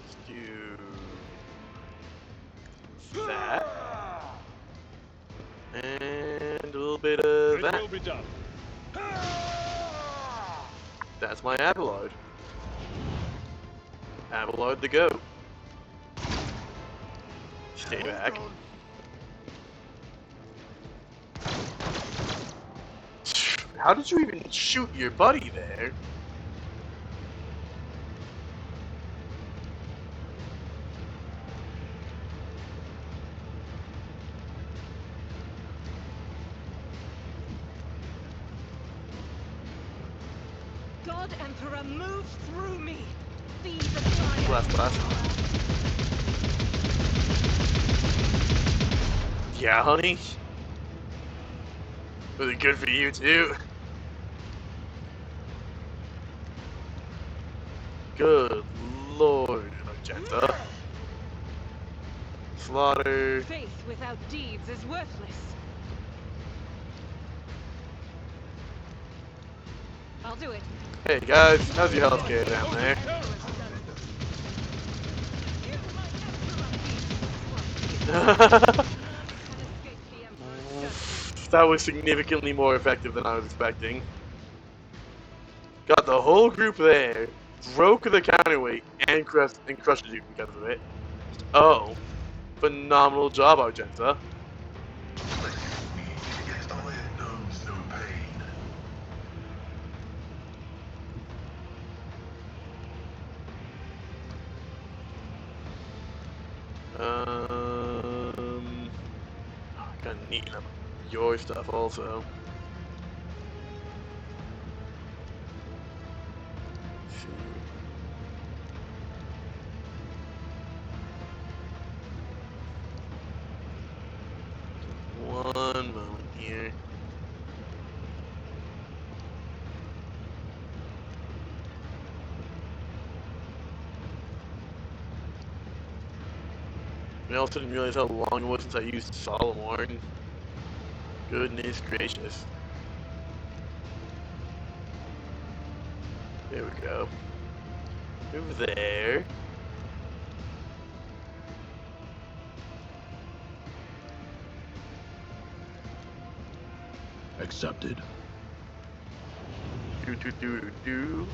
Let's do that. And a little bit of It that. will be done. That's my Abelard. Abelard the goat. Stay back. How did you even shoot your buddy there? God Emperor, move through me. Be the fire. Blast. Yeah, honey. Was it good for you too? Good lord, Argenta. Slaughter. Faith without deeds is worthless. I'll do it. Hey guys, how's your healthcare down there? You might have to run and escape the Emperor's judgment. That was significantly more effective than I was expecting. Got the whole group there, broke the counterweight, and crushed you because of it. Oh, phenomenal job, Argenta. Iron knows no pain. I gotta neaten up your stuff also. Let's see. One moment here. I also didn't realize how long it was since I used Solomon. Goodness gracious. There we go. Move there. Accepted. Do.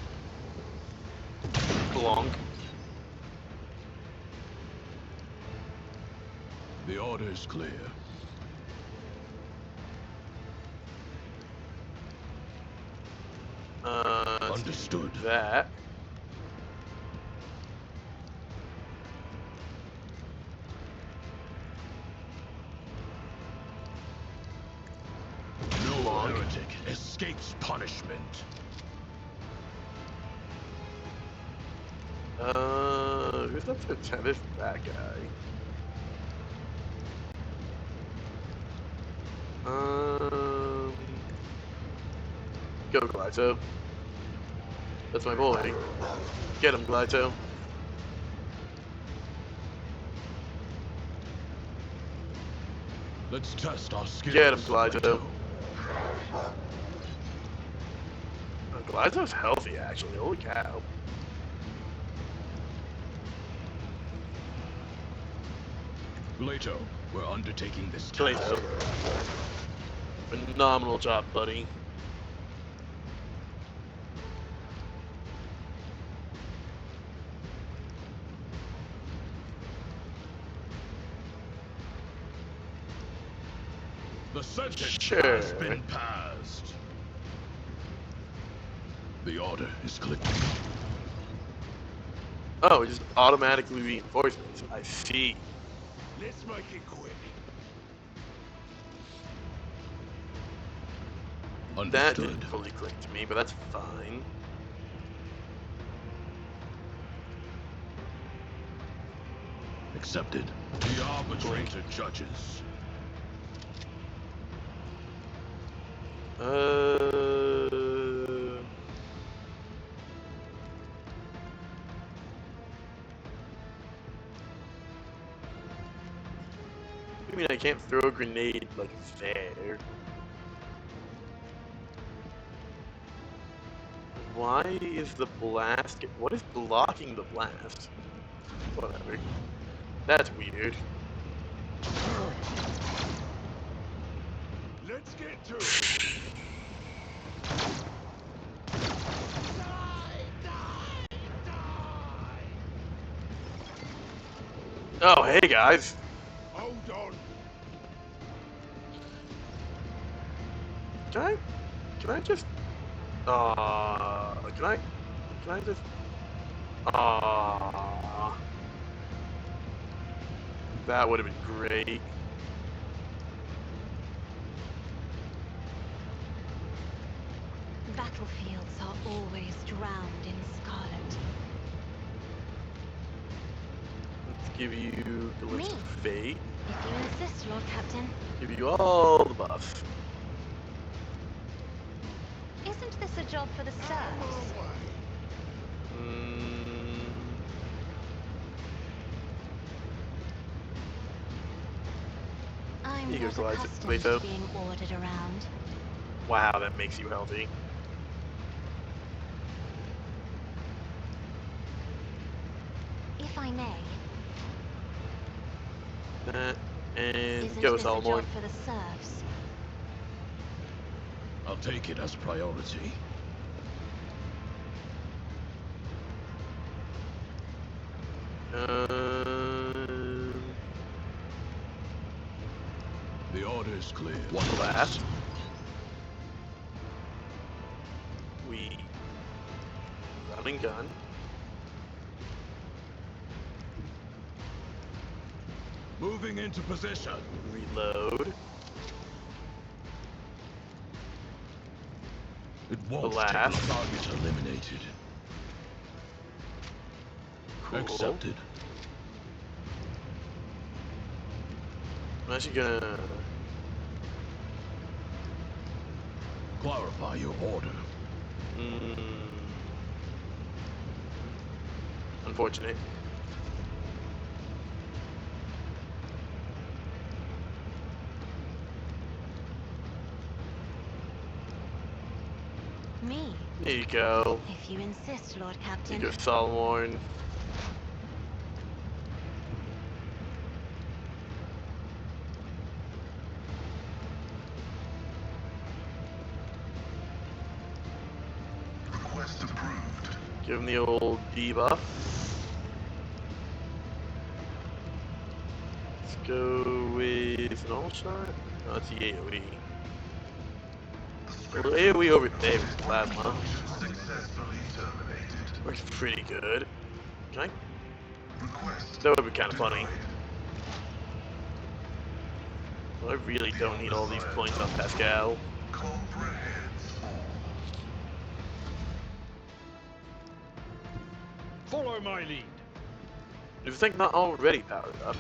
Belong. The order is clear. Understood. That. No heretic escapes punishment. Who's up to tennis? That guy. Go Glyto. That's my boy. Get him, Glyto. Let's test our skills. Get him, Glyto. Glyto's healthy, actually. Holy cow. Leto, we're undertaking this task. Glyto. Phenomenal job, buddy. The sentence Sure. has been passed. The order is clear. Oh, just automatically reinforcements. I see. Let's make it quick. That Understood. didn't fully click to me, but that's fine. Accepted. The arbitrator judges. I mean, I can't throw a grenade like there. Why is the blast? What is blocking the blast? Whatever. That's weird. Let's get to it. Oh, hey guys. Hold on. Can I just? Can I just? That would have been great. Battlefields are always drowned in scarlet. Let's give you Glimpse Me? of Fate. If you insist, Lord Captain. Give you all the buffs. Isn't this a job for the serfs? Mm, You go not glide accustomed to to being ordered around. Wow, that makes you healthy. If I may, And isn't go, this a Solomon. job for the serfs? I'll take it as priority. The order is clear. One last. We run and gun. Moving into position. Reload. It won't Blast. take the target eliminated. Cool. Accepted. I'm actually gonna Clarify your order. Unfortunate. Me, There you go. if you insist, Lord There Captain. you go, Solomon. Request approved. Give him the old debuff. Let's go with normal shot. No, it's the AoE. Well, AoE over there with plasma. Successfully terminated. Works pretty good. Can I? Request That would be kind of funny. denied. Well, I really don't need all these points on Pascal. Comprehends all. Follow my lead. Is the thing not already powered up?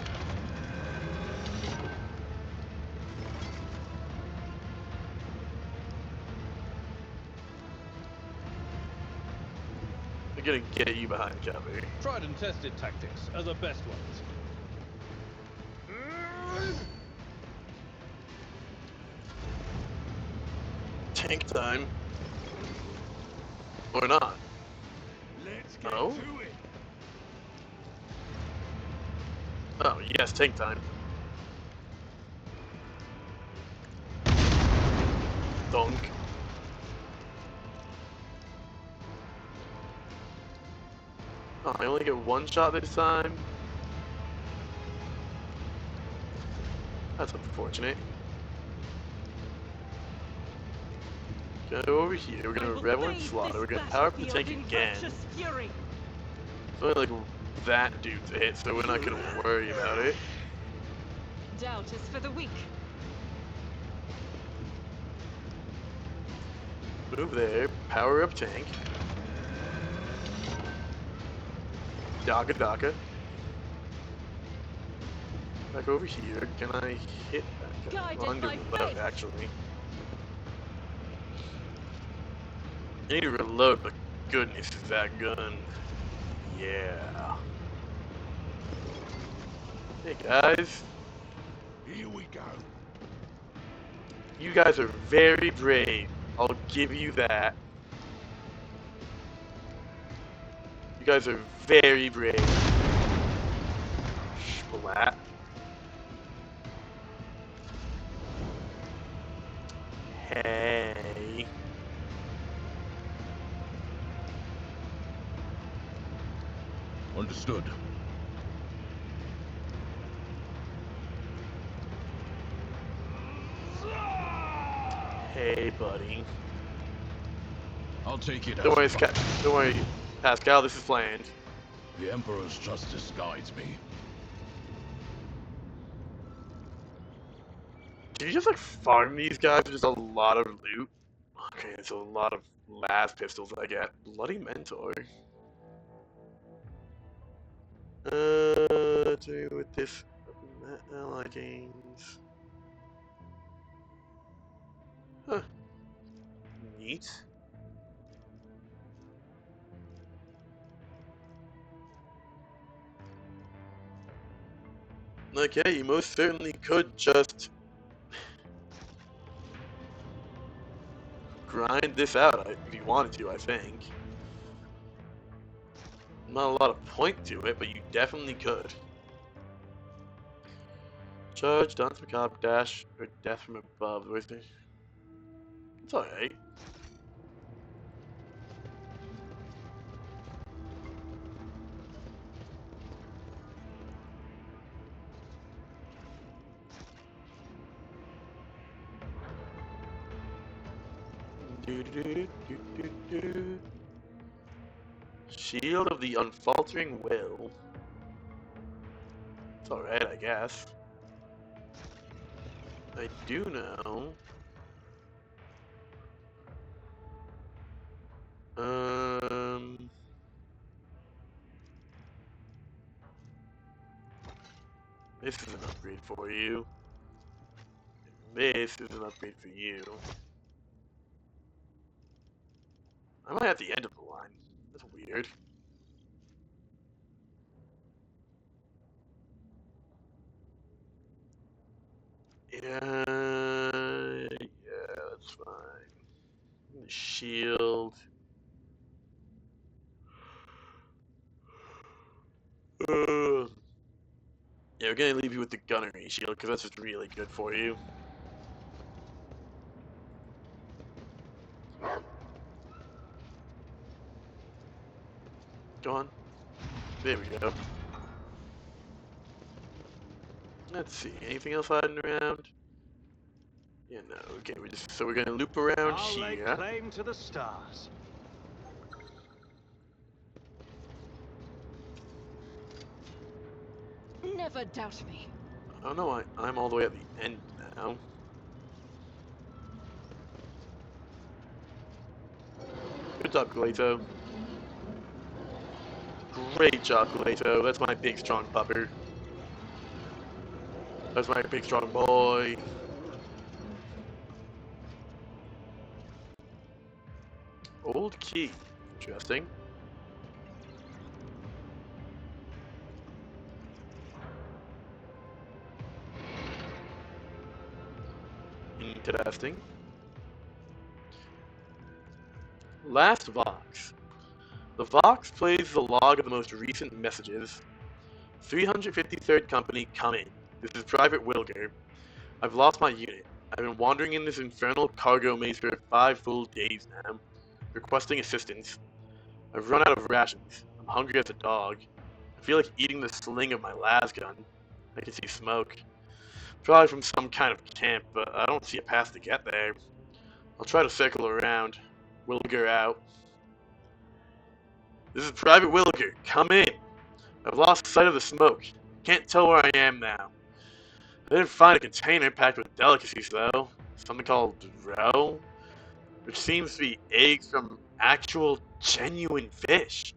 I'm gonna get you behind cover. Tried and tested tactics are the best ones. Tank time. Or not. Let's get No? to it. Oh, yes, tank time. Donk. Oh, I only get one shot this time? That's unfortunate. Go over here, we're gonna Rebel and Slaughter, we're gonna power up the tank again. Fury. It's only like that dude to hit, so we're not gonna worry about it. Doubt is for the weak. Move there, power up tank. Daka Daka. Back over here, can I hit that guy? Well, I'm Guided gonna by reload, faith. actually. I need to reload, but goodness is that gun. Yeah. Hey guys, Here we go. you guys are very brave. I'll give you that. You guys are very brave. Splat. Hey. Understood. Hey, buddy. I'll take it Don't worry, as priority. Don't worry, Pascal. This is planned. The Emperor's justice guides me. Did you just like farm these guys? Just a lot of loot. Okay, it's a lot of las pistols I get. Bloody Mentor. Do with this ally gains. Huh. Neat. Okay, you most certainly could just grind this out if you wanted to, I think. Not a lot of point to it, but you definitely could. Charge, dance macabre, dash, or death from above. Where's the... It's alright. Shield of the Unfaltering Will. It's alright, I guess. I do know. This is an upgrade for you. This is an upgrade for you. Am I at the end of the line? That's weird. Yeah, that's fine. Shield. Yeah, we're gonna leave you with the gunnery shield because that's just really good for you. Go on. There we go. Let's see. Anything else hiding around? Yeah, no. Okay, we're gonna loop around I'll lay here. claim to the stars. Never doubt me. Oh no, I'm all the way at the end now. Good job, Gleito. Great job, Gleito. That's my big strong pupper. That's my big strong boy. Old key. Interesting. Interesting. Last Vox. The Vox plays the log of the most recent messages. 353rd Company, come in. This is Private Wilger. I've lost my unit. I've been wandering in this infernal cargo maze for 5 full days now, requesting assistance. I've run out of rations. I'm hungry as a dog. I feel like eating the sling of my las gun. I can see smoke. Probably from some kind of camp, but I don't see a path to get there. I'll try to circle around. Wilger out. This is Private Wilger. Come in. I've lost sight of the smoke. Can't tell where I am now. I didn't find a container packed with delicacies, though. Something called roe, which seems to be eggs from actual, genuine fish.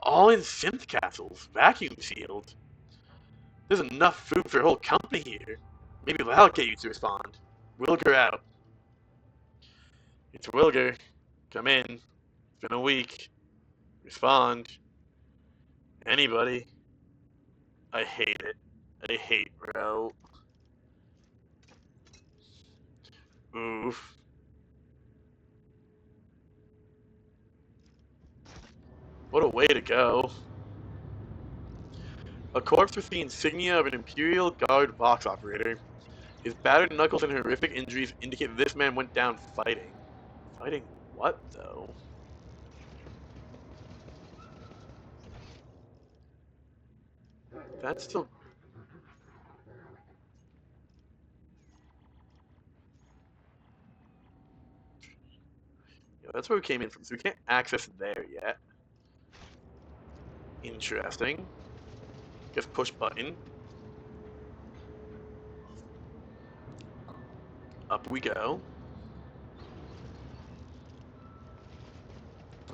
All in synth capsules, vacuum sealed. There's enough food for a whole company here. Maybe that'll get you to respond. Wilger out. It's Wilger. Come in. It's been a week. Respond. Anybody. I hate it. I hate roe. Oof. What a way to go. A corpse with the insignia of an Imperial Guard Vox operator. His battered knuckles and horrific injuries indicate this man went down fighting. Fighting what, though? That's still... Yeah, that's where we came in from, so we can't access there yet. Interesting. Guess push button. Up we go.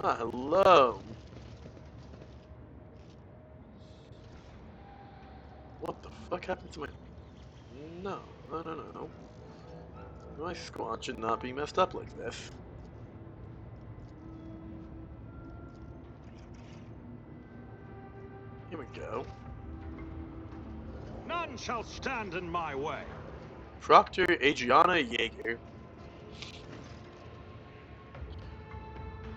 Ah, hello. What the fuck happened to my... No, no, no, no, no. My squad should not be messed up like this. Here we go. None shall stand in my way. Proctor Adriana Jaeger.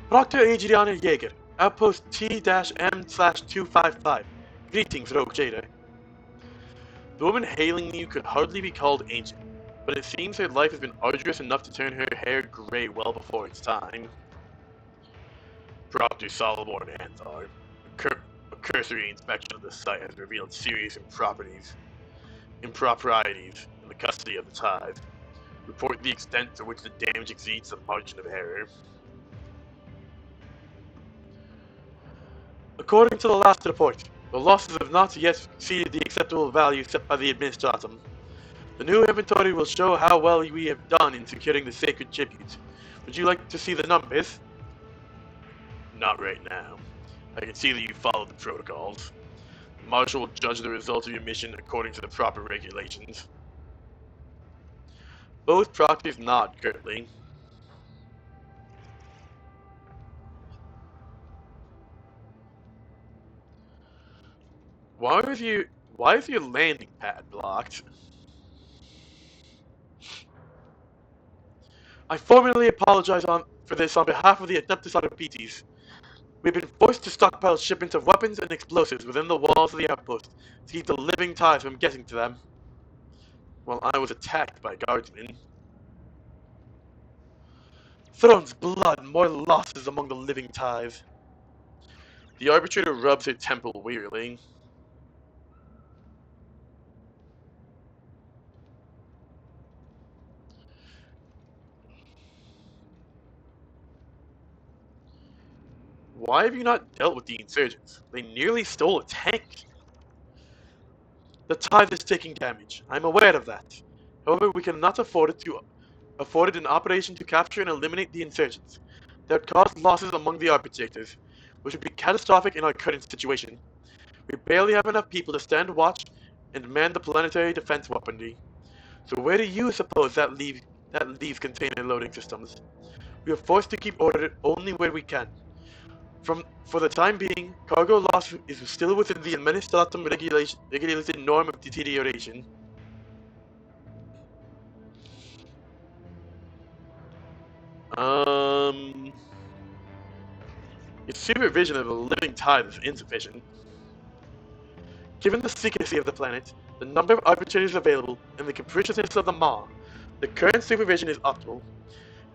Proctor Adriana Jaeger, Outpost T-M/255. Greetings, Rogue Jada. The woman hailing you could hardly be called ancient, but it seems her life has been arduous enough to turn her hair gray well before its time. Proctor Solomon Anthar. A cursory inspection of the site has revealed serious improprieties in the custody of the tithe. Report the extent to which the damage exceeds the margin of error. According to the last report, the losses have not yet exceeded the acceptable value set by the administratum. The new inventory will show how well we have done in securing the sacred tribute. Would you like to see the numbers? Not right now. I can see that you followed the protocols. The Marshal will judge the results of your mission according to the proper regulations. Both proctors nod curtly. Why is your landing pad blocked? I formally apologize for this on behalf of the Adeptus Arbites. We've been forced to stockpile shipments of weapons and explosives within the walls of the outpost to keep the living tithe from getting to them. While I was attacked by guardsmen. Throne's blood, more losses among the living tithe. The arbitrator rubs her temple wearily. Why have you not dealt with the insurgents? They nearly stole a tank. The tithe is taking damage. I'm aware of that. However, we cannot afford it an operation to capture and eliminate the insurgents. That would cause losses among the arbitrators, which would be catastrophic in our current situation. We barely have enough people to stand watch and man the planetary defense weaponry. So where do you suppose that leaves container loading systems? We are forced to keep order only where we can. For the time being, cargo loss is still within the administratum regulated norm of deterioration. Your supervision of the living tithe is insufficient. Given the secrecy of the planet, the number of arbitrators available, and the capriciousness of the Maw, the current supervision is optimal.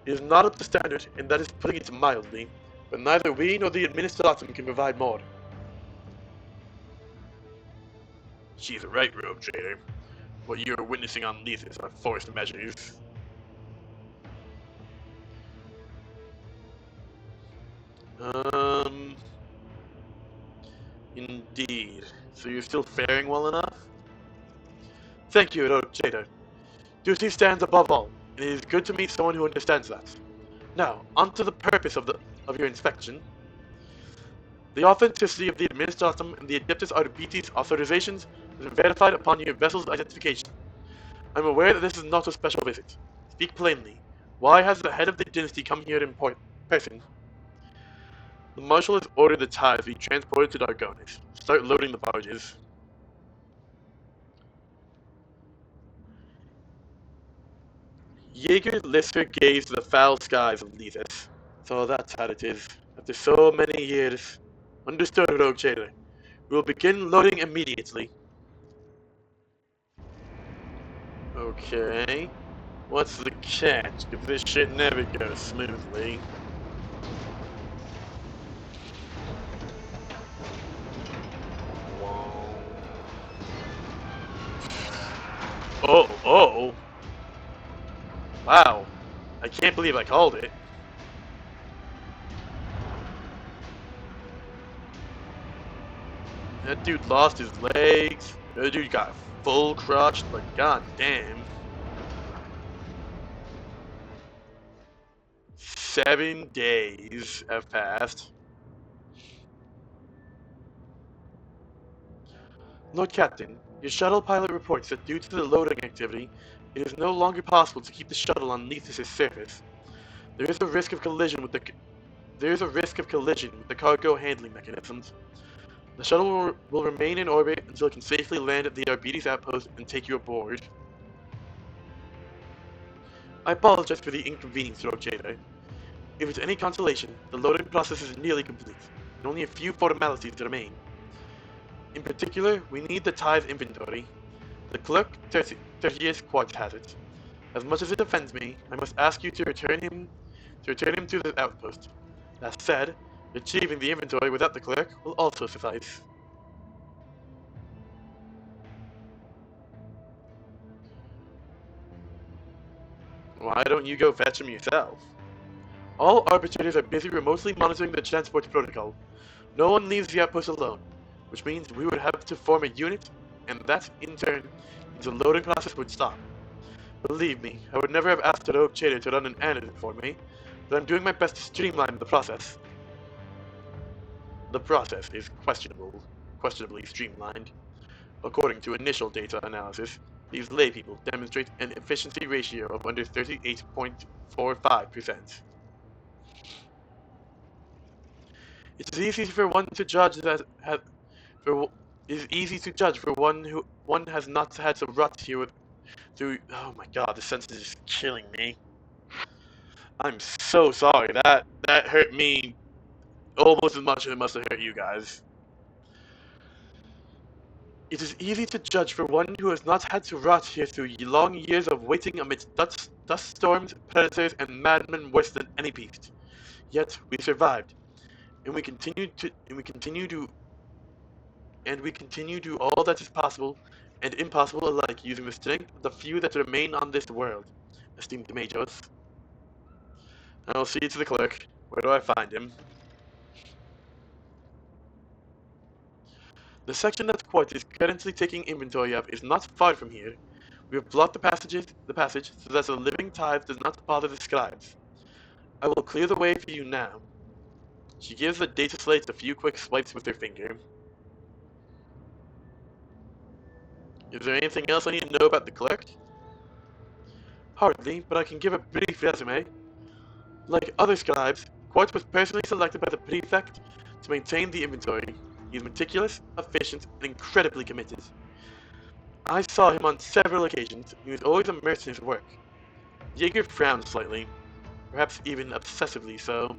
It is not up to standard, and that is putting it mildly, but neither we nor the administratum can provide more. She's right, Rogue Trader. What you are witnessing on Lethis are forced measures. Indeed. So you're still faring well enough? Thank you, Rogue Trader. Duty stands above all, and it is good to meet someone who understands that. Now, on to the purpose of your inspection. The authenticity of the administratum and the Adeptus Arbites authorizations is verified upon your vessel's identification. I'm aware that this is not a special visit. Speak plainly. Why has the head of the dynasty come here in person? The Marshal has ordered the tithe be transported to Dargonis. Start loading the barges. Jaeger lifts her gaze to the foul skies of Lethis. So that's how it is. After so many years. Understood, Rogue Trader. We will begin loading immediately. Okay. What's the catch? If this shit never goes smoothly. Oh. Wow. I can't believe I called it. That dude lost his legs. That dude got full crushed, but goddamn. 7 days have passed. Lord Captain, your shuttle pilot reports that due to the loading activity, it is no longer possible to keep the shuttle on Lethis' surface. There is a risk of collision with the cargo handling mechanisms. The shuttle will remain in orbit until it can safely land at the Arbites outpost and take you aboard. I apologize for the inconvenience, Rogue Jada. If it's any consolation, the loading process is nearly complete, and only a few formalities remain. In particular, we need the tithe inventory. The clerk Tertius Quartz has it. As much as it offends me, I must ask you to return him to the outpost. That said, retrieving the inventory without the clerk will also suffice. Why don't you go fetch him yourself? All arbitrators are busy remotely monitoring the transport protocol. No one leaves the outpost alone, which means we would have to form a unit, and that, in turn, means the loading process would stop. Believe me, I would never have asked a rogue trader to run an antidote for me, but I'm doing my best to streamline the process. The process is questionably streamlined. According to initial data analysis, these laypeople demonstrate an efficiency ratio of under 38.45%. It is easy for one to judge for it is easy to judge for one has not had to rot here through. Oh my god, this sentence is just killing me. I'm so sorry. That hurt me almost as much as it must have hurt you guys. It is easy to judge for one who has not had to rot here through long years of waiting amidst dust storms, predators, and madmen worse than any beast. Yet we survived, and we continue to do all that is possible and impossible alike using the strength of the few that remain on this world, esteemed Majos. I will see you to the clerk. Where do I find him? The section that Quartz is currently taking inventory of is not far from here. We have blocked the passage so that the living tithe does not bother the scribes. I will clear the way for you now. She gives the data slates a few quick swipes with her finger. Is there anything else I need to know about the clerk? Hardly, but I can give a brief resume. Like other scribes, Quartz was personally selected by the prefect to maintain the inventory. He is meticulous, efficient, and incredibly committed. I saw him on several occasions, and he was always immersed in his work. Jaeger frowned slightly, perhaps even obsessively so.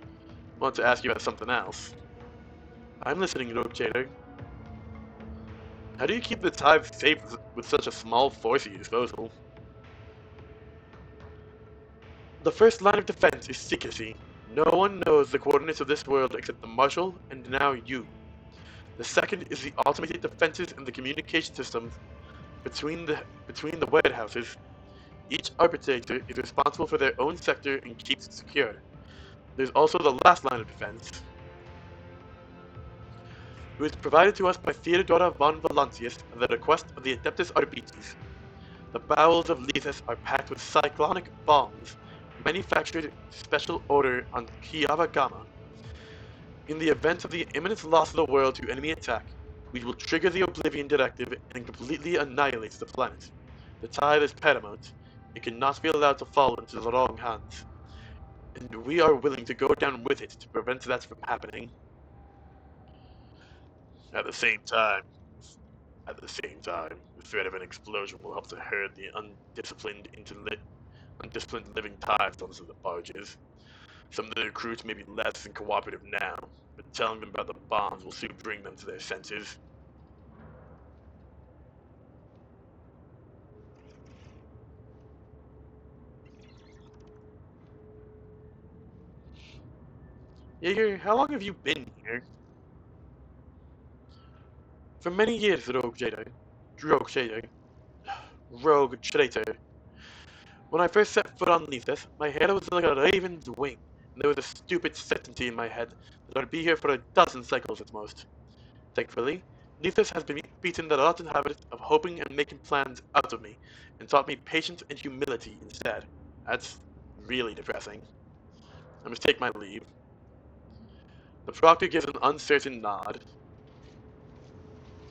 I want to ask you about something else. I'm listening, Rogue Trader. How do you keep the tithe safe with such a small force at your disposal? The first line of defense is secrecy. No one knows the coordinates of this world except the Marshal and now you. The second is the automated defenses and the communication systems between the warehouses. Each arbitrator is responsible for their own sector and keeps it secure. There's also the last line of defense. It was provided to us by Theodora von Valancius at the request of the Adeptus Arbites. The bowels of Lethus are packed with cyclonic bombs, manufactured special order on Kiava Gamma. In the event of the imminent loss of the world to enemy attack, we will trigger the Oblivion Directive and completely annihilate the planet. The tithe is paramount. It cannot be allowed to fall into the wrong hands. And we are willing to go down with it to prevent that from happening. At the same time, the threat of an explosion will help to herd the undisciplined living tithes onto the barges. Some of the recruits may be less than cooperative now, but telling them about the bombs will soon bring them to their senses. Jaeger, how long have you been here? For many years, Rogue Traitor. When I first set foot on Lethus, my head was like a raven's wing, and there was a stupid certainty in my head that I'd be here for a dozen cycles at most. Thankfully, Lethus has been beaten the rotten habit of hoping and making plans out of me, and taught me patience and humility instead. That's really depressing. I must take my leave. The proctor gives an uncertain nod.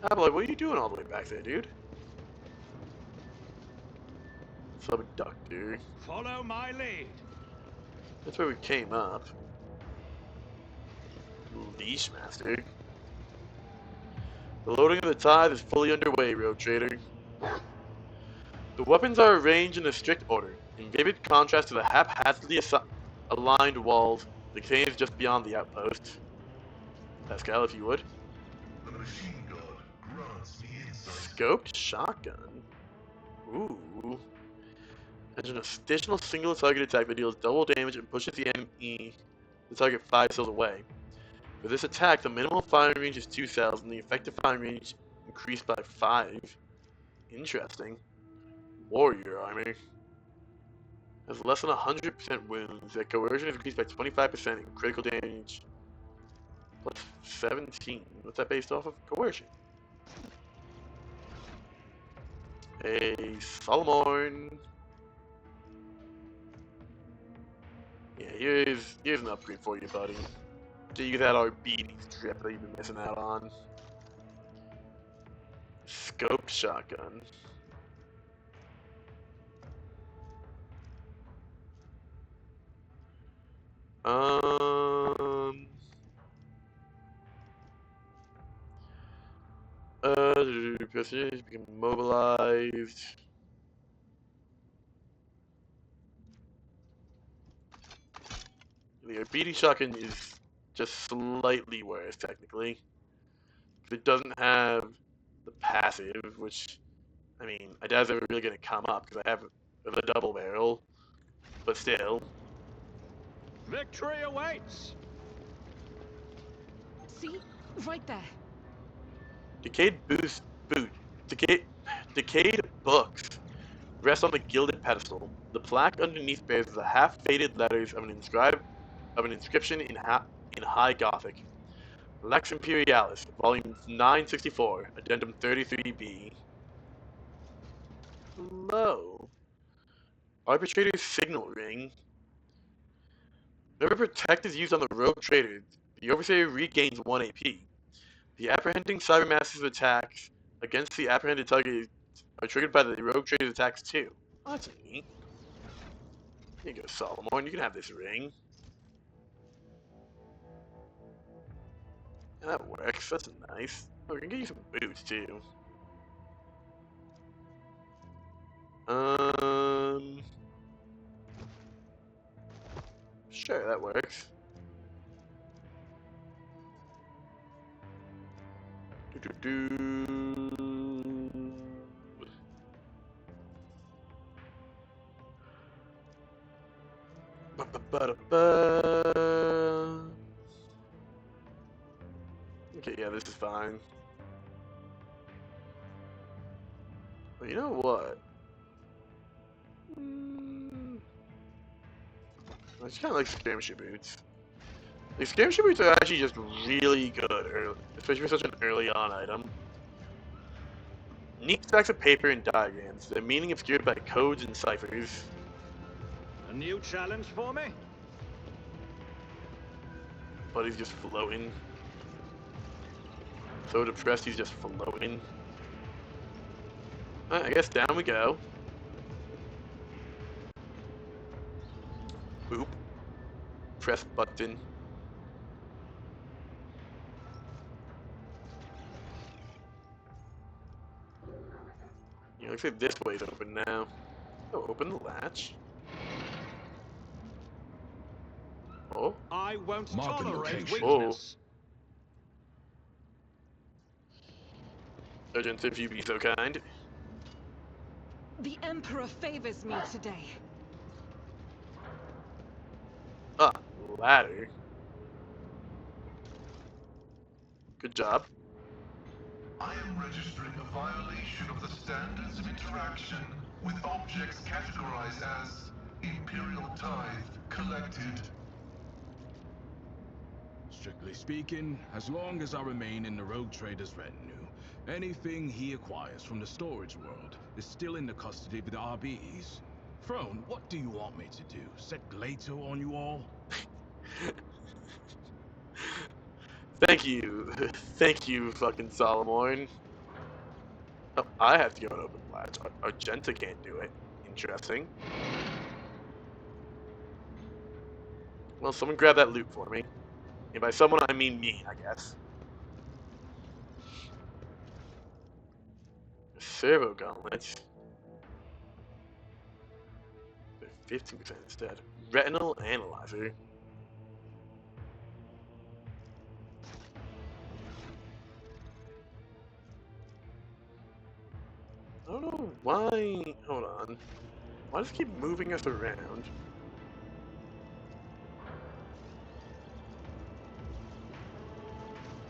Abelard, what are you doing all the way back there, dude? Subductor. Follow my lead. That's where we came up. Leash Master. The loading of the tithe is fully underway, Rogue Trader. The weapons are arranged in a strict order, in vivid contrast to the haphazardly aligned walls. The container is just beyond the outpost. Pascal, if you would. The machine god grants me insight. Scoped shotgun. Ooh. Has an additional single target attack that deals double damage and pushes the enemy the target 5 cells away. For this attack, the minimum firing range is 2 cells and the effective firing range increased by 5. Interesting. Warrior armor. Has less than 100% wounds. That coercion is increased by 25% and critical damage plus 17. What's that based off of? Coercion. A Solomon. Yeah, here's an upgrade for you, buddy. So you get that RB strip that you've been missing out on. Scoped shotgun. Um. Prestige become mobilized. The RB shotgun is just slightly worse, technically. It doesn't have the passive, which, I mean, I doubt it's ever really going to come up because I have the double barrel, but still. Victory awaits! See? Right there. Decayed Decayed books rest on the gilded pedestal. The plaque underneath bears the half-faded letters of an inscription in High Gothic. Lex Imperialis, Volume 964, Addendum 33B. Hello. Arbitrator's Signal Ring. Whenever Protect is used on the Rogue Trader, the Overseer regains 1 AP. The apprehending Cybermaster's attacks against the apprehended target are triggered by the Rogue Trader's attacks too. Oh, that's neat. Here you go, Solomon. You can have this ring. Yeah, that works. That's nice. Oh, we can get you some boots too. Sure, that works. Okay, yeah, this is fine. Well, you know what? I just kind of like skirmisher boots. Like, skirmisher boots are actually just really good, especially for such an early on item. Neat stacks of paper and diagrams, their meaning obscured by codes and ciphers. A new challenge for me? But he's just floating. So depressed he's just floating. Alright, I guess down we go. Boop. Press button. Yeah, looks like this way's open now. Oh, open the latch. Oh. I won't Mark a tolerate location. weakness. Sergeant, if you be so kind. The Emperor favors me today. Ah, ladder. Good job. I am registering a violation of the standards of interaction with objects categorized as Imperial Tithe collected. Strictly speaking, as long as I remain in the Rogue Trader's retinue, anything he acquires from the storage world is still in the custody of the RBs. Throne, what do you want me to do? Set Glato on you all? Thank you. Thank you, fucking Solomon. Oh, I have to go and open the latch. Argenta can't do it. Interesting. Well, someone grab that loot for me. And by someone, I mean me, I guess. Servo gauntlets. 15% instead. Retinal analyzer. I don't know why. Hold on. Why does it keep moving us around?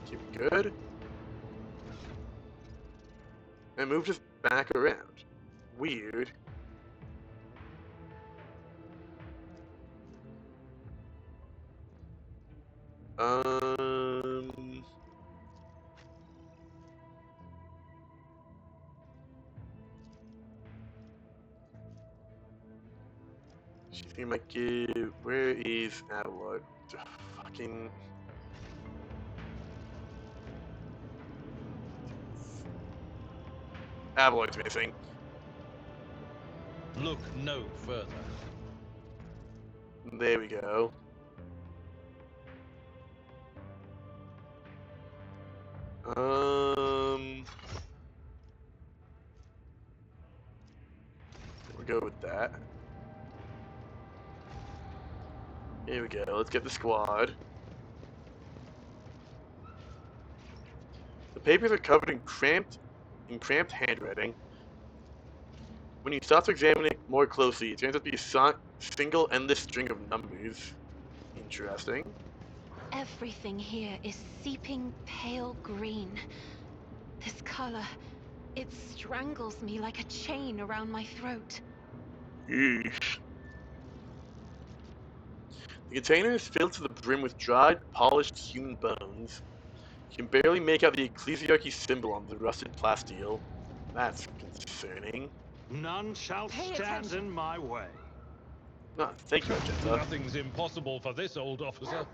Keep it good. And moved us back around. Weird. Um. She seemed like it. Where is Avalon? Fucking. Avalon's missing. Look no further. There we go. We'll go with that. Here we go. Let's get the squad. The papers are covered in cramped handwriting. When you start to examine it more closely, it turns out to be a single endless string of numbers. Interesting. Everything here is seeping pale green. This color, it strangles me like a chain around my throat. Yeesh. The container is filled to the brim with dried, polished human bones. You can barely make out the ecclesiarchy symbol on the rusted plasteel. That's concerning. None shall Pay stand attention. in my way. Ah, thank you, Argenta. Nothing's impossible for this old officer.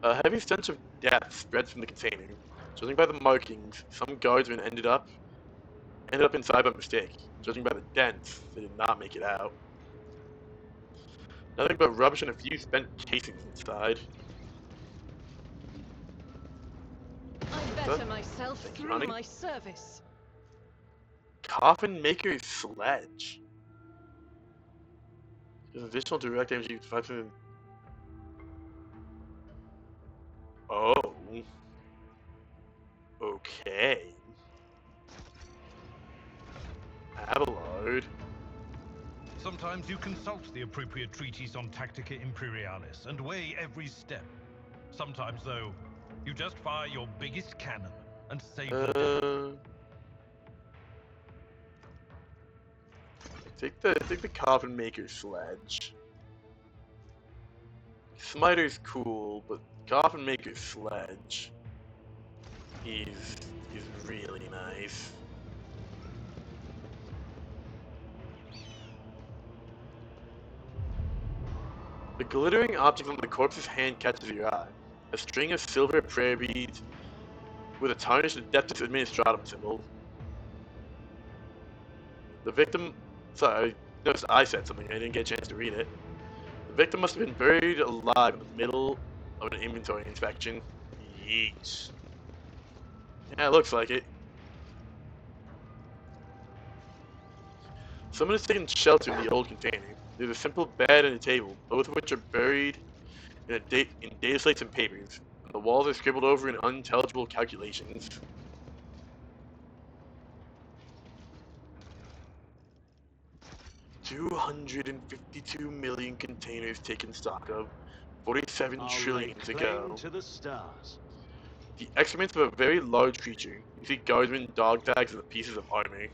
A heavy stench of death spreads from the container. Judging by the markings, some guardsmen ended up inside by mistake. Judging by the dents, they did not make it out. Nothing but rubbish and a few spent casings inside. I better myself Thank you, through honey. my service. Coffin Maker's Sledge. There's additional direct damage you can find. Oh. Okay. Abelard. Sometimes you consult the appropriate treatise on Tactica Imperialis and weigh every step. Sometimes, though, you just fire your biggest cannon and save the day. Take the Coffin Maker's Sledge. Smiter's cool, but Coffin Maker's Sledge is really nice. The glittering object on the corpse's hand catches your eye. A string of silver prayer beads with a tarnished Adeptus Administratum symbol. The victim... Sorry, I noticed I said something. I didn't get a chance to read it. The victim must have been buried alive in the middle of an inventory inspection. Yeesh. Yeah, it looks like it. Someone has taken shelter in the old container. There's a simple bed and a table, both of which are buried in data slates and papers. And the walls are scribbled over in unintelligible calculations. $252 million containers taken stock of, 47 trillion to go. To the stars. The excrements of a very large creature. You see guardsmen, dog tags, and pieces of armor.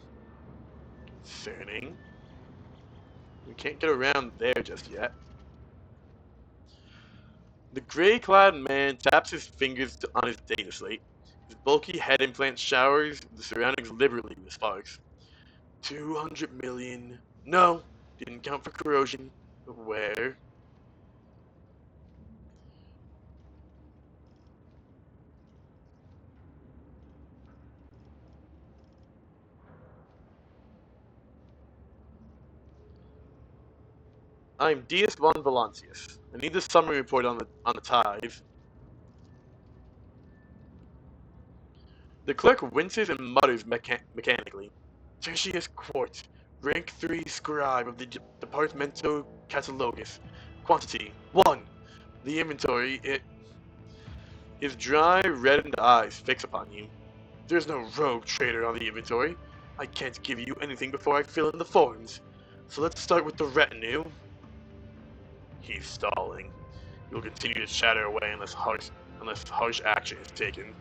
Concerning. We can't get around there just yet. The gray-clad man taps his fingers on his data slate. His bulky head implant showers the surroundings liberally with sparks. 200 million. No, didn't count for corrosion. Where? I'm Deis von Valancius. I need the summary report on the tithe. The clerk winces and mutters mechanically. Tertius Quartz, rank 3 scribe of the Departamento Catalogus. Quantity 1. The inventory, it is dry, reddened eyes fix upon you. There's no rogue trader on the inventory. I can't give you anything before I fill in the forms. So let's start with the retinue. He's stalling. He will continue to chatter away unless harsh action is taken.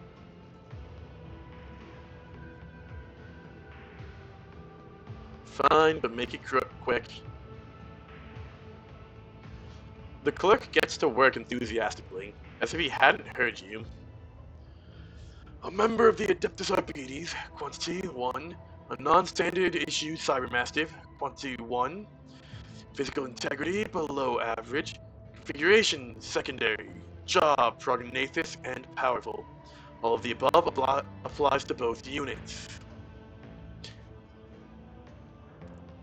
Fine, but make it quick. The clerk gets to work enthusiastically, as if he hadn't heard you. A member of the Adeptus Arbites, quantity 1. A non-standard issue cybermastiff, quantity 1. Physical integrity below average. Configuration secondary. Job prognathous and powerful. All of the above applies to both units.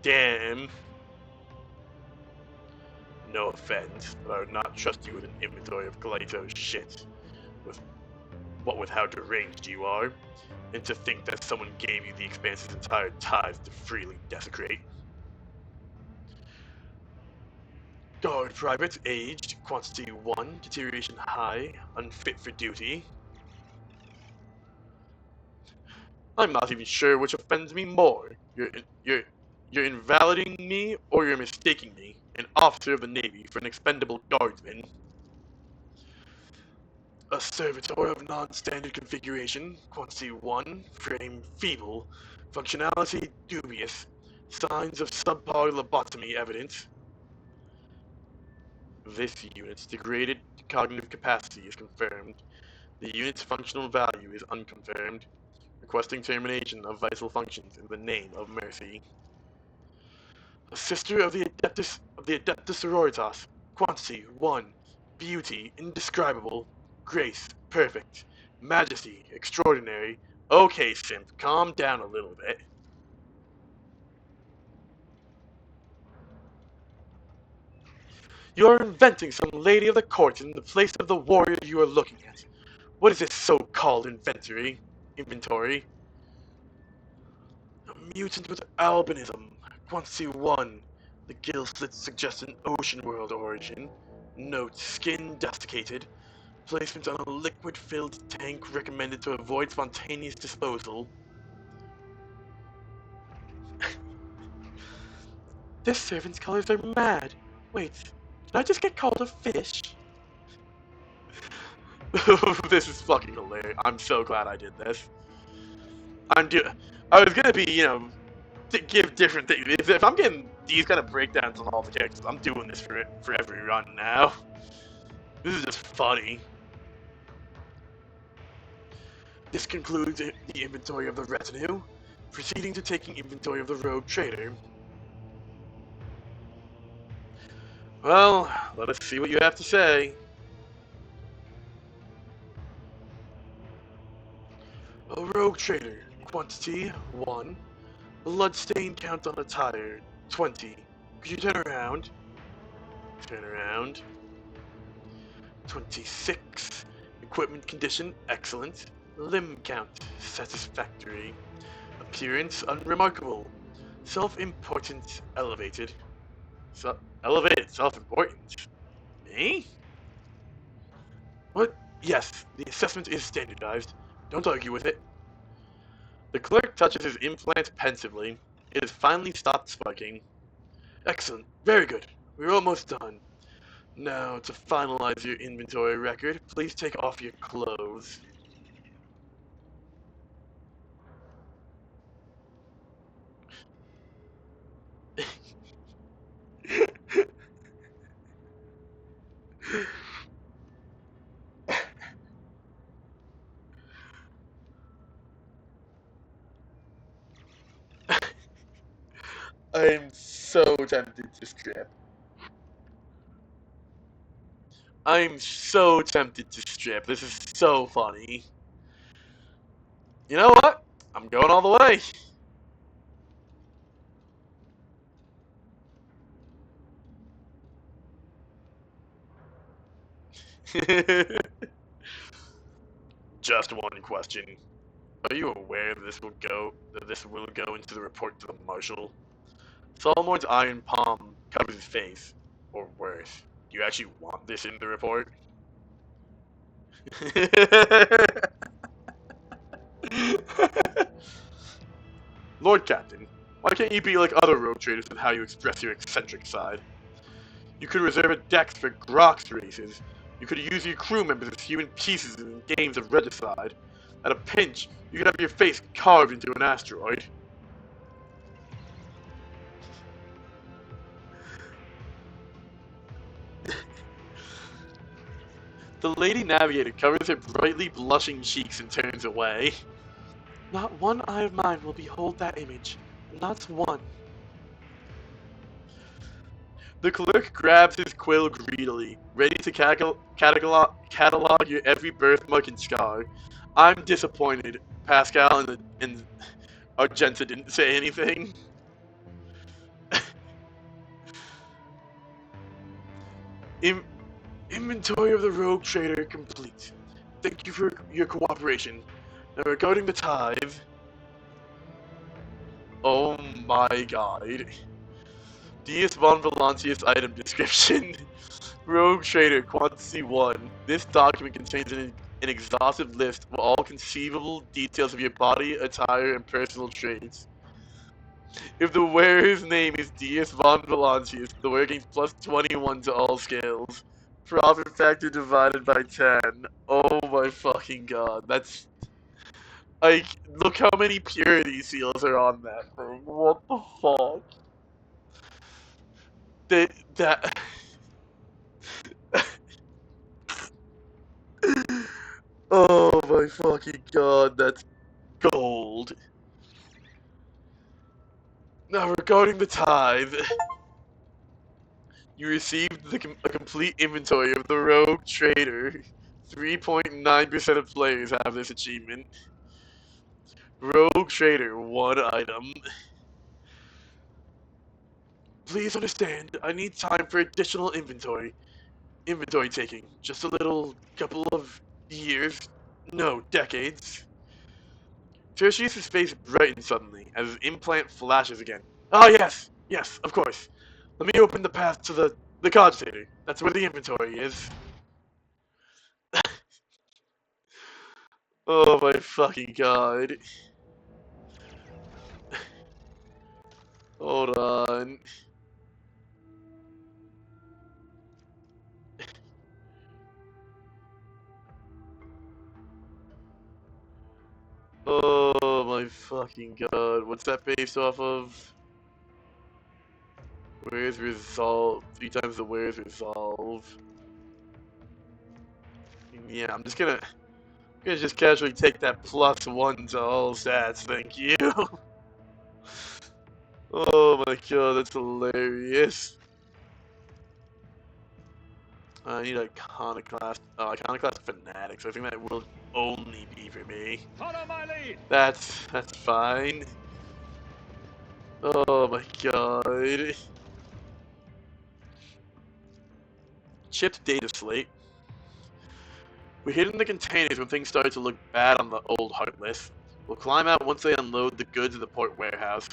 Damn. No offense, but I would not trust you with an inventory of Galaito's shit. With how deranged you are, and to think that someone gave you the Expanse's entire tithe to freely desecrate. Guard private, aged, quantity 1, deterioration high, unfit for duty. I'm not even sure which offends me more. You're invalidating me, or you're mistaking me, an officer of the Navy, for an expendable guardsman. A servitor of non-standard configuration, quantity 1, frame feeble, functionality dubious, signs of subpar lobotomy evident. This unit's degraded cognitive capacity is confirmed. The unit's functional value is unconfirmed. Requesting termination of vital functions in the name of mercy. A sister of the Adeptus Sororitas, quantity 1, beauty indescribable, grace perfect, majesty extraordinary. Okay, simp, calm down a little bit. You are inventing some lady of the court in the place of the warrior you are looking at. What is this so-called inventory? A mutant with albinism. Quantity 1. The gill slits suggest an ocean world origin. Note, skin desiccated. Placement on a liquid-filled tank recommended to avoid spontaneous disposal. This servant's colors are mad. Wait, did I just get called a fish? This is fucking hilarious. I'm so glad I did this. I was gonna be, to give different things. If I'm getting these kind of breakdowns on all the characters, I'm doing this for every run now. This is just funny. This concludes the inventory of the retinue. Proceeding to taking inventory of the rogue trader. Well, let us see what you have to say. A rogue trader. Quantity 1. Bloodstain count on attire 20. Could you turn around? Turn around. 26. Equipment condition excellent. Limb count satisfactory. Appearance unremarkable. Self-importance elevated. Elevated self-importance? Me? What? Yes, the assessment is standardized. Don't argue with it. The clerk touches his implant pensively. It has finally stopped sparking. Excellent. Very good. We're almost done. Now, to finalize your inventory record, please take off your clothes. I'm so tempted to strip. I'm so tempted to strip. This is so funny. You know what? I'm going all the way. Just one question. Are you aware that this will go into the report to the marshal? Solomor's iron palm covers his face, or worse. Do you actually want this in the report? Lord Captain, why can't you be like other rogue traders in how you express your eccentric side? You could reserve a dex for Grox races. You could use your crew members as human pieces in games of regicide. At a pinch, you could have your face carved into an asteroid. The Lady Navigator covers her brightly blushing cheeks and turns away. Not one eye of mine will behold that image. Not one. The clerk grabs his quill greedily, ready to catalog your every birthmark and scar. I'm disappointed. Pascal and Argenta didn't say anything. Inventory of the rogue trader complete. Thank you for your cooperation. Now regarding the tithe... Oh my god. Deis von Valancius item description. Rogue Trader, Quantity 1. This document contains an exhaustive list of all conceivable details of your body, attire, and personal traits. If the wearer's name is Deis von Valancius, the wearer gains plus 21 to all skills. Profit factor divided by 10. Oh my fucking god. That's... Like, look how many purity seals are on that thing. What the fuck? That... Oh my fucking god, that's gold. Now regarding the tithe, you received a complete inventory of the rogue trader. 3.9% of players have this achievement. Rogue trader, 1 item. Please understand, I need time for additional inventory. Inventory taking. Just a little couple of years. No, decades. Tertius's face brightens suddenly as his implant flashes again. Ah, yes! Yes, of course. Let me open the path to the cogitator. That's where the inventory is. Oh my fucking god. Hold on. Oh my fucking god. What's that based off of? Where's resolve? 3 times the where's resolve. Yeah, I'm gonna just casually take that +1 to all stats, thank you. Oh my god, that's hilarious. I need Iconoclast. Oh, Iconoclast Fanatics. I think that will only be for me. Follow my lead. That's fine. Oh my god. Chipped data slate. We hid in the containers when things started to look bad on the old Heartless. We'll climb out once they unload the goods at the port warehouse.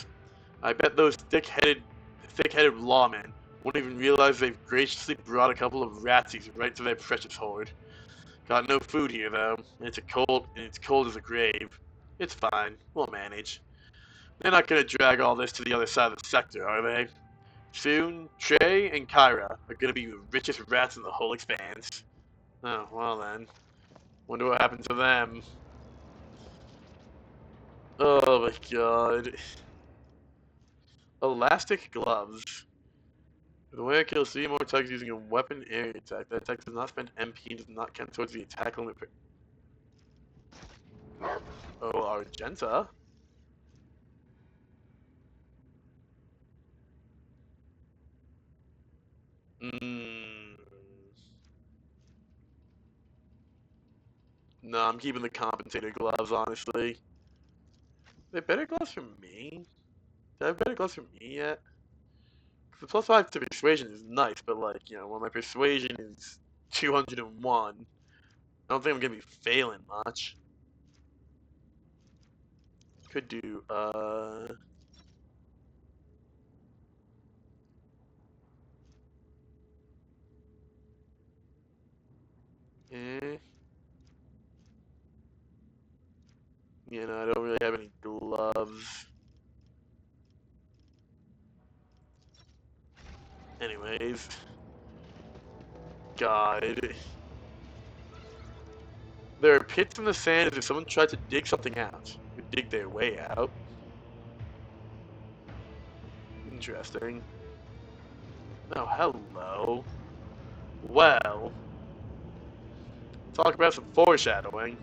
I bet those thick-headed lawmen won't even realize they've graciously brought a couple of ratsies right to their precious hoard. Got no food here though, and it's cold as a grave. It's fine, we'll manage. They're not gonna drag all this to the other side of the sector, are they? Soon, Trey and Kyra are gonna be the richest rats in the whole expanse. Oh, well then. Wonder what happened to them. Oh my god. Elastic gloves. The way I kill 3 more targets using a weapon area attack. That attack does not spend MP and does not count towards the attack limit. Oh, Argenta? No, I'm keeping the compensator gloves, honestly. Are they better gloves for me? Do I have better gloves for me yet? The +5 to persuasion is nice, but like, you know, when my persuasion is 201, I don't think I'm gonna be failing much. Could do, eh. You know, I don't really have any gloves. Anyways. God. There are pits in the sand as if someone tried to dig something out. Could dig their way out. Interesting. Oh, hello. Well. Talk about some foreshadowing.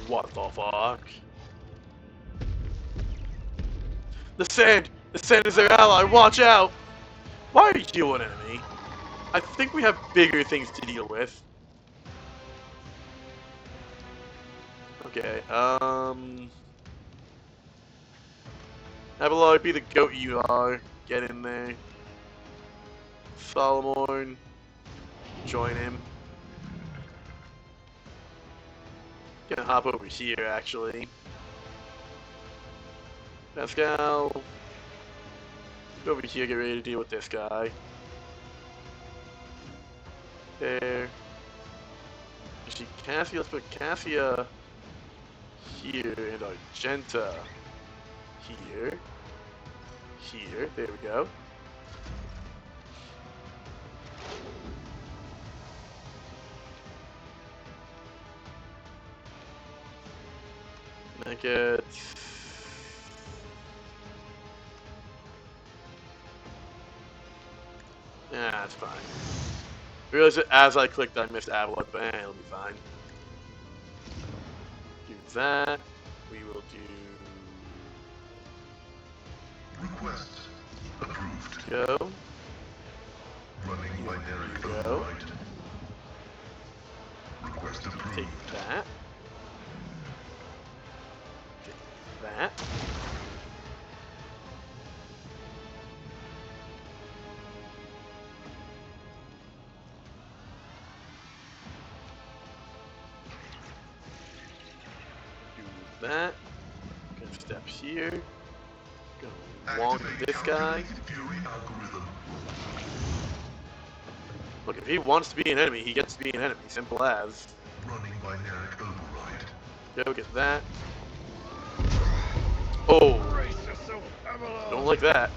What the fuck? The sand! The sand is their ally, watch out! Why are you an enemy? I think we have bigger things to deal with. Okay, Abelard, be the goat you are. Get in there. Solomon, join him. Gonna hop over here, actually. Pascal, go over here, get ready to deal with this guy. There. Actually, Cassia, let's put Cassia here, and Argenta here. Here, there we go. Make it... Yeah, that's fine. I realized that as I clicked I missed Avalon, but it'll be fine. Do that. We will do... Request approved. Go. Running binary Go. override. Request Take approved. that. Take that. Do that. Gonna step here. Go along with this guy. Fury algorithm. Look, if he wants to be an enemy, he gets to be an enemy. Simple as. Running binary override. Go get that. Oh, Brace yourself, Abelard. don't like that.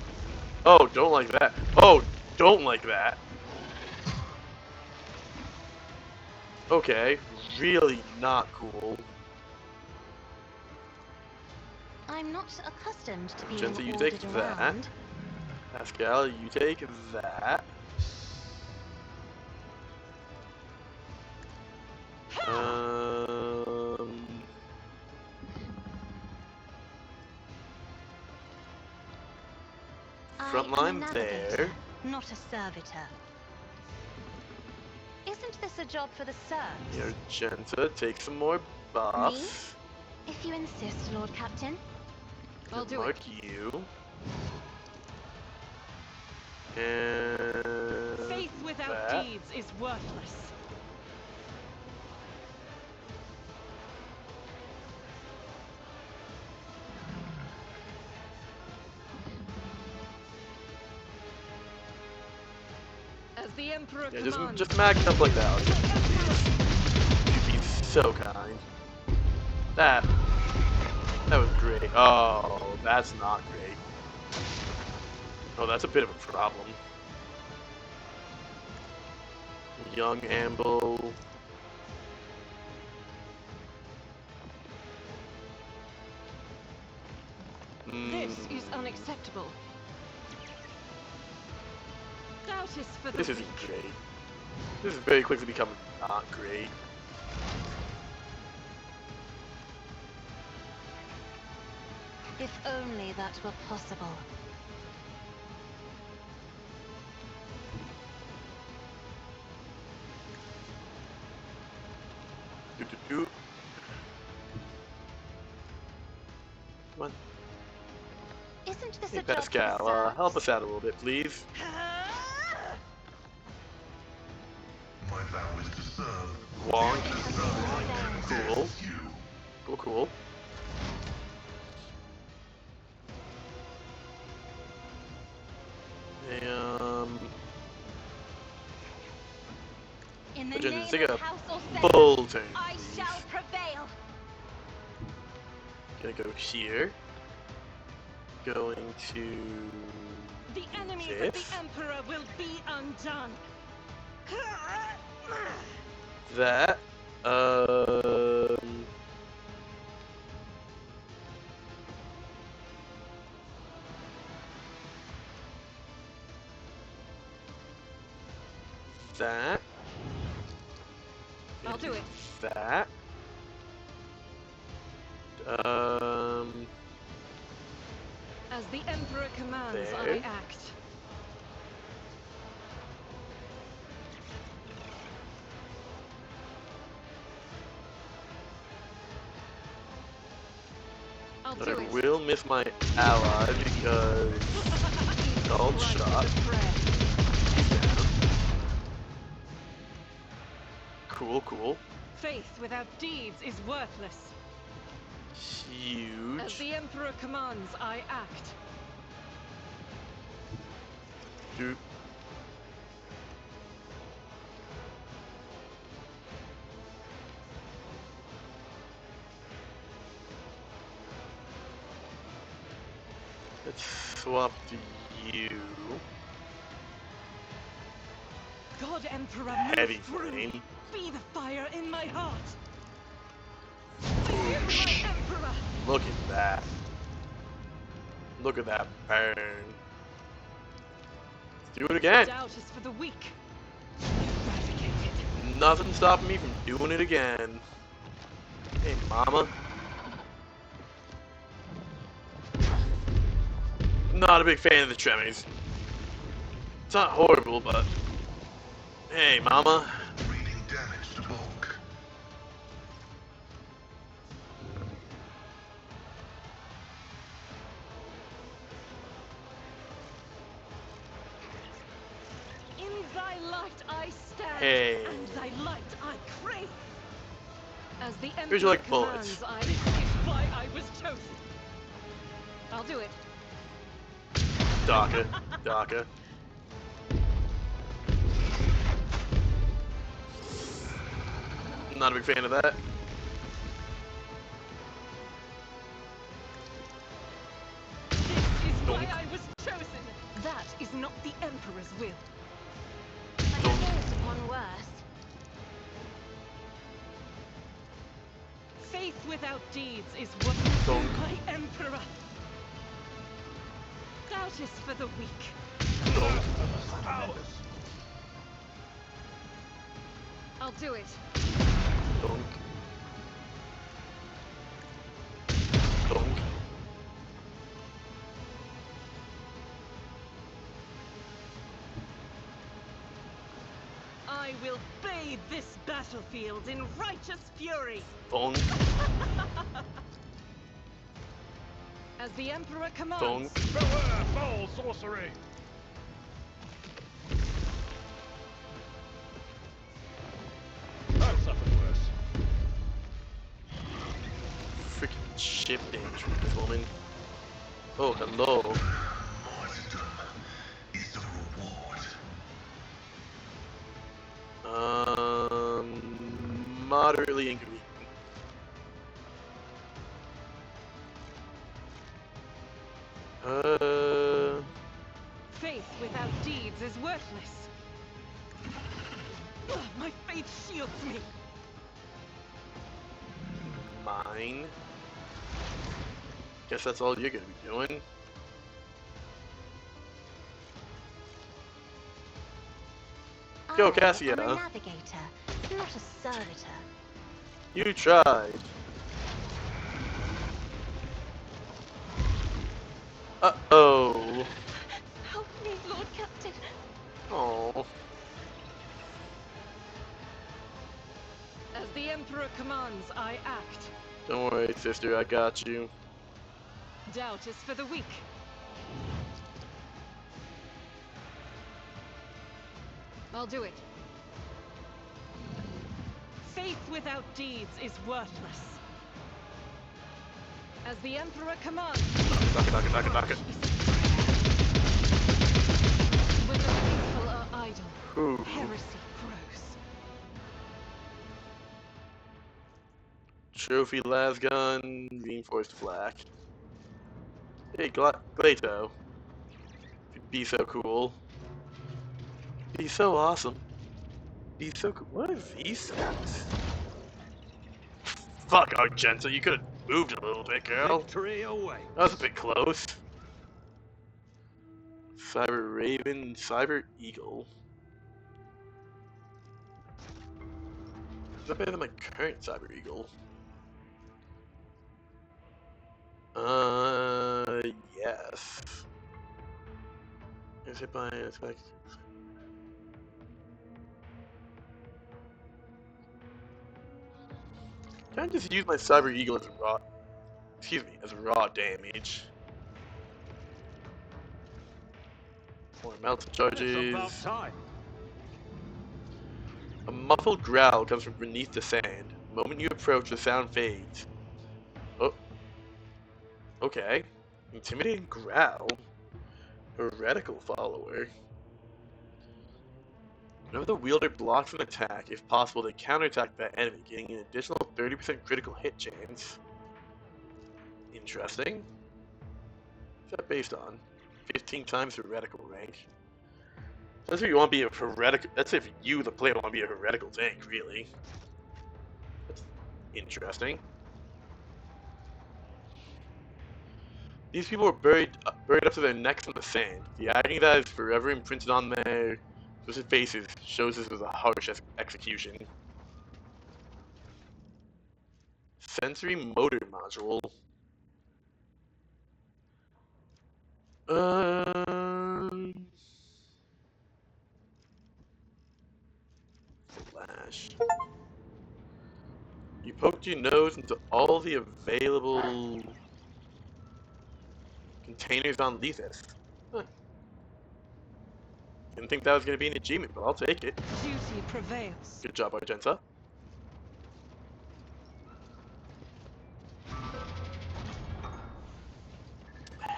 Oh, don't like that. Oh, don't like that. Okay, really not cool. I'm not accustomed to being Jensen, you ordered take that. around. Pascal, you take that. Front I am a line navigator, there. not a servitor. Isn't this a job for the serfs? Argenta, take some more buffs. If you insist, Lord Captain. I'll do Mark it. you. And Faith without that. deeds is worthless. As the Emperor Yeah, commands. just mag it up like that. You'd be so kind. That was great. Oh, that's not great. Oh, that's a bit of a problem. Young Amble. This is unacceptable. Doubt is for the This isn't weak. great. This is very quickly becoming not great. If only that were possible. Come on. Isn't this Hey, a job Pascal, for the help serfs? us out a little bit, please. confirm. Wonk. There Cool. with you. Cool, cool. In the Agenda, name take of a House Orsetta, full turn, I please. shall prevail. Gonna go here. Going to The enemies of this. the Emperor will be undone. That. That. I'll do it. That. As the Emperor commands, I There. act. I'll do I it. will miss my ally because gold Right shot. to prayer. Cool, cool. Faith without deeds is worthless. As Huge. the Emperor commands, I act. Dude. Let's swap to you. God Emperor, Heavy move through me. flame. Be the fire in my heart. To you, my Emperor. Look at that. Look at that burn. Let's do it again. Doubt is for the weak. Eradicated. Nothing stopping me from doing it again. Hey, mama. Not a big fan of the Tremors. It's not horrible, but hey, mama. Reading damage to bulk. In thy light I stand, Hey. and thy light I crave. As the Emperor Here's your, like, commands, bullets. this is why I was chosen. I'll do it. Daka. Daka. Not a big fan of that. This is why Donk. I was chosen. That is not the Emperor's will. I Donk. thought upon worse. Faith without deeds is what Donk. my Emperor. Doubt is for the weak. Donk. I'll do it. Donk. Donk. I will bathe this battlefield in righteous fury. Donk. As the Emperor commands. Donk. Beware, foul sorcery! I've suffered worse. Freaking ship damage from this woman. Oh, hello. Martyrdom is the reward. Moderately inconvenient. Faith without deeds is worthless. Ugh, my faith shields me. Mine. Guess that's all you're gonna be doing. Go, Cassia. I'm a navigator, not a servitor. You tried. Uh-oh. Help me, Lord Captain. Oh. As the Emperor commands, I act. Don't worry, sister, I got you. Doubt is for the weak. I'll do it. faith without deeds is worthless. As the Emperor commands, Knock it. when the faithful are idle, Ooh. heresy grows. Trophy las gun, reinforced flak. Hey, Glato. You'd be so cool. Be so awesome. Be so cool. What are these things? Fuck, Argenta, you could have moved a little bit, girl. Victory awaits. That was a bit close. Cyber Raven, Cyber Eagle. Is that better than my current Cyber Eagle? Yes. Is it by attack? Can I just use my Cyber Eagle as raw? Excuse me, as raw damage. More melted It's charges. about time. A muffled growl comes from beneath the sand. The moment you approach, the sound fades. Oh. Okay. Intimidating growl. Heretical follower. Whenever the wielder blocks an attack, if possible, they counterattack that enemy, getting an additional 30% critical hit chance. Interesting. What's that based on? 15 times heretical rank. That's if you want to be a heretical. That's if you, the player, want to be a heretical tank, really. That's interesting. These people are buried up to their necks in the sand. The agony that is forever imprinted on their twisted faces shows this was a harsh execution. Sensory motor module. Flash. You poked your nose into all the available containers on Lethis. Huh. Didn't think that was going to be an achievement, but I'll take it. Duty prevails. Good job, Argenta.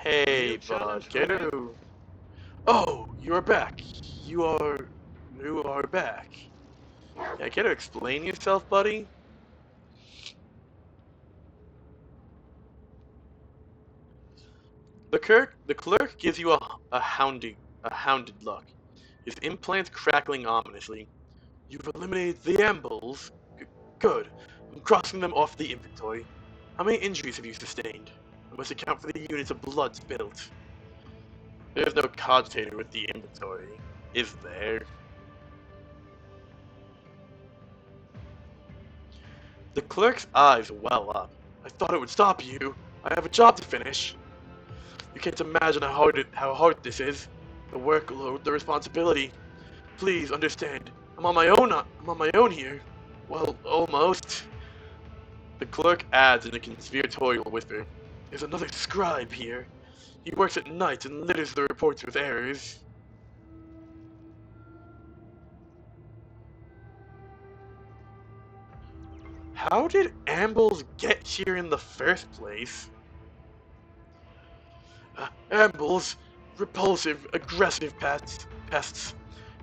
Hey, New challenge for me. Bucketo. Oh, you are back. You are back. Yeah, care to explain yourself, buddy? The clerk gives you a hounded look. His implants crackling ominously. You've eliminated the ambles. Good. I'm crossing them off the inventory. How many injuries have you sustained? I must account for the units of blood spilled. There's no cogitator with the inventory, is there? The clerk's eyes well up. I thought it would stop you. I have a job to finish. You can't imagine how hard this is. The workload, the responsibility. Please understand. I'm on my own here. Well, almost. The clerk adds in a conspiratorial whisper. There's another scribe here. He works at night and litters the reports with errors. How did ambles get here in the first place? Ambles, repulsive, aggressive pests.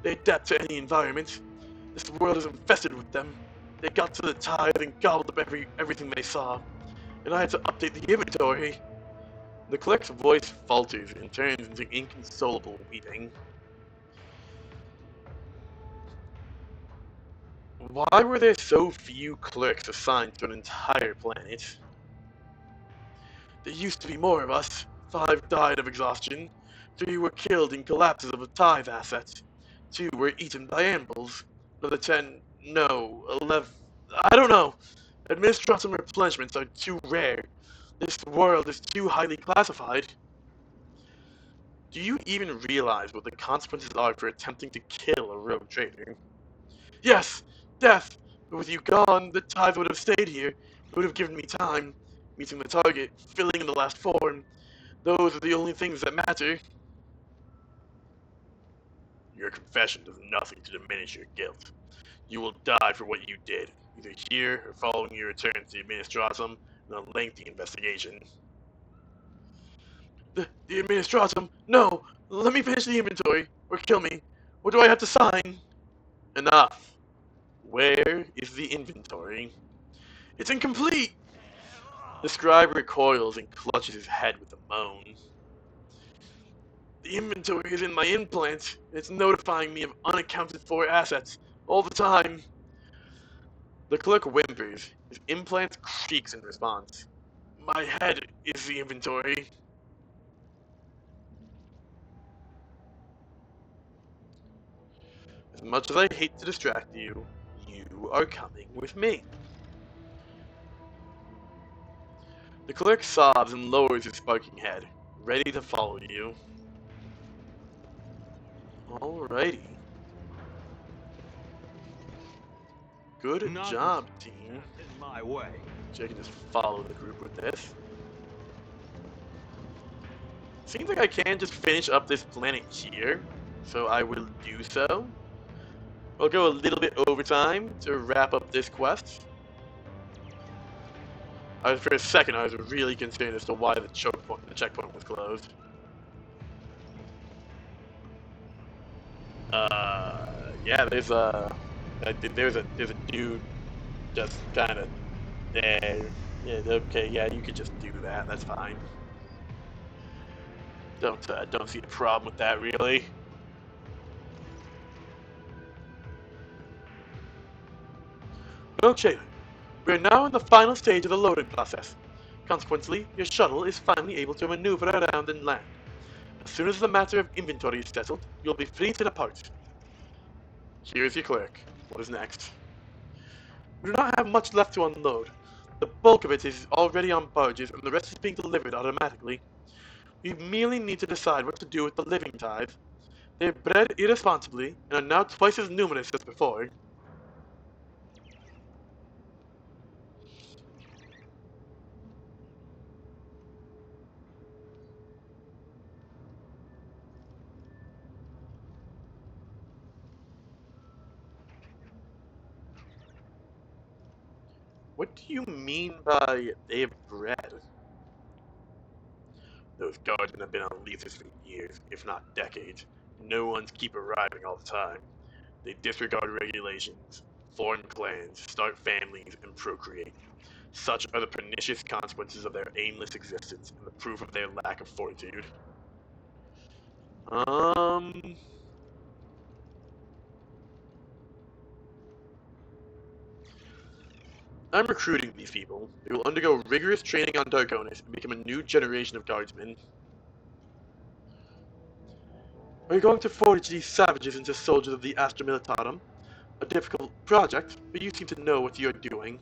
They adapt to any environment. This world is infested with them. They got to the tithe and gobbled up everything they saw. And I had to update the inventory. The clerk's voice falters and turns into inconsolable weeping. Why were there so few clerks assigned to an entire planet? There used to be more of us. 5 died of exhaustion. 3 were killed in collapses of a tithe asset. 2 were eaten by ambles. Another 10, no, 11, I don't know. Administratum replenishments are too rare. This world is too highly classified. Do you even realize what the consequences are for attempting to kill a rogue trader? Yes, death. But with you gone, the tithe would have stayed here. It would have given me time. Meeting the target, filling in the last form. Those are the only things that matter. Your confession does nothing to diminish your guilt. You will die for what you did, either here or following your return to the Administratum in a lengthy investigation. The Administratum? No! Let me finish the inventory, or kill me. What do I have to sign? Enough. Where is the inventory? It's incomplete! The scribe recoils and clutches his head with a moan. The inventory is in my implant. It's notifying me of unaccounted for assets all the time. The clerk whimpers. His implant creaks in response. My head is the inventory. As much as I hate to distract you, you are coming with me. The clerk sobs and lowers his sparking head, ready to follow you. Alrighty. Good None job, team. in my way. So I can just follow the group with this. Seems like I can just finish up this planet here, so I will do so. I'll go a little bit over time to wrap up this quest. For a second, I was really concerned as to why the checkpoint was closed. Yeah, there's a dude just kind of there. Yeah, okay, yeah, you could just do that. That's fine. Don't see a problem with that, really. Okay, we are now in the final stage of the loading process. Consequently, your shuttle is finally able to maneuver around and land. As soon as the matter of inventory is settled, you'll be free to depart. Here is your clerk. What is next? We do not have much left to unload. The bulk of it is already on barges, and the rest is being delivered automatically. We merely need to decide what to do with the living tithe. They are bred irresponsibly, and are now twice as numerous as before. What do you mean by they have bred? Those guardsmen have been on leases for years, if not decades. No ones keep arriving all the time. They disregard regulations, form clans, start families, and procreate. Such are the pernicious consequences of their aimless existence and the proof of their lack of fortitude. I'm recruiting these people. They will undergo rigorous training on Darkonis and become a new generation of guardsmen. Are you going to forge these savages into soldiers of the Astra Militarum? A difficult project, but you seem to know what you're doing.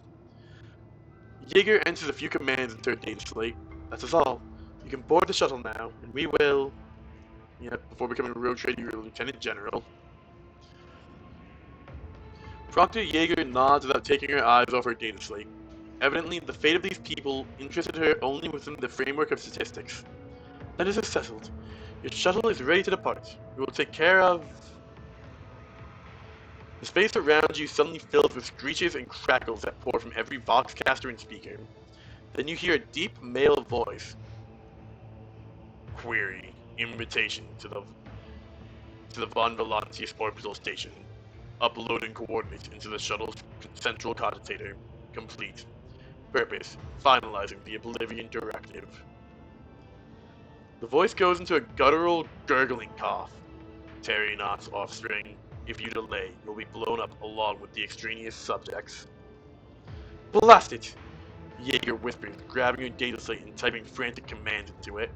Jaeger enters a few commands into her data slate. That's us all. You can board the shuttle now, and we will... Yep, before becoming a road trader, you're a Lieutenant General. Proctor Jaeger nods without taking her eyes off her data slate. Evidently, the fate of these people interested her only within the framework of statistics. That is settled. Your shuttle is ready to depart. We will take care of... The space around you suddenly fills with screeches and crackles that pour from every voxcaster and speaker. Then you hear a deep male voice. Query. Invitation to the Von Valancius orbital station. Uploading coordinates into the shuttle's central cogitator. Complete. Purpose. Finalizing the Oblivion Directive. The voice goes into a guttural, gurgling cough. Terry Knott's offspring. If you delay, you'll be blown up along with the extraneous subjects. Blast it! Jaeger whispers, grabbing her data slate and typing frantic commands into it.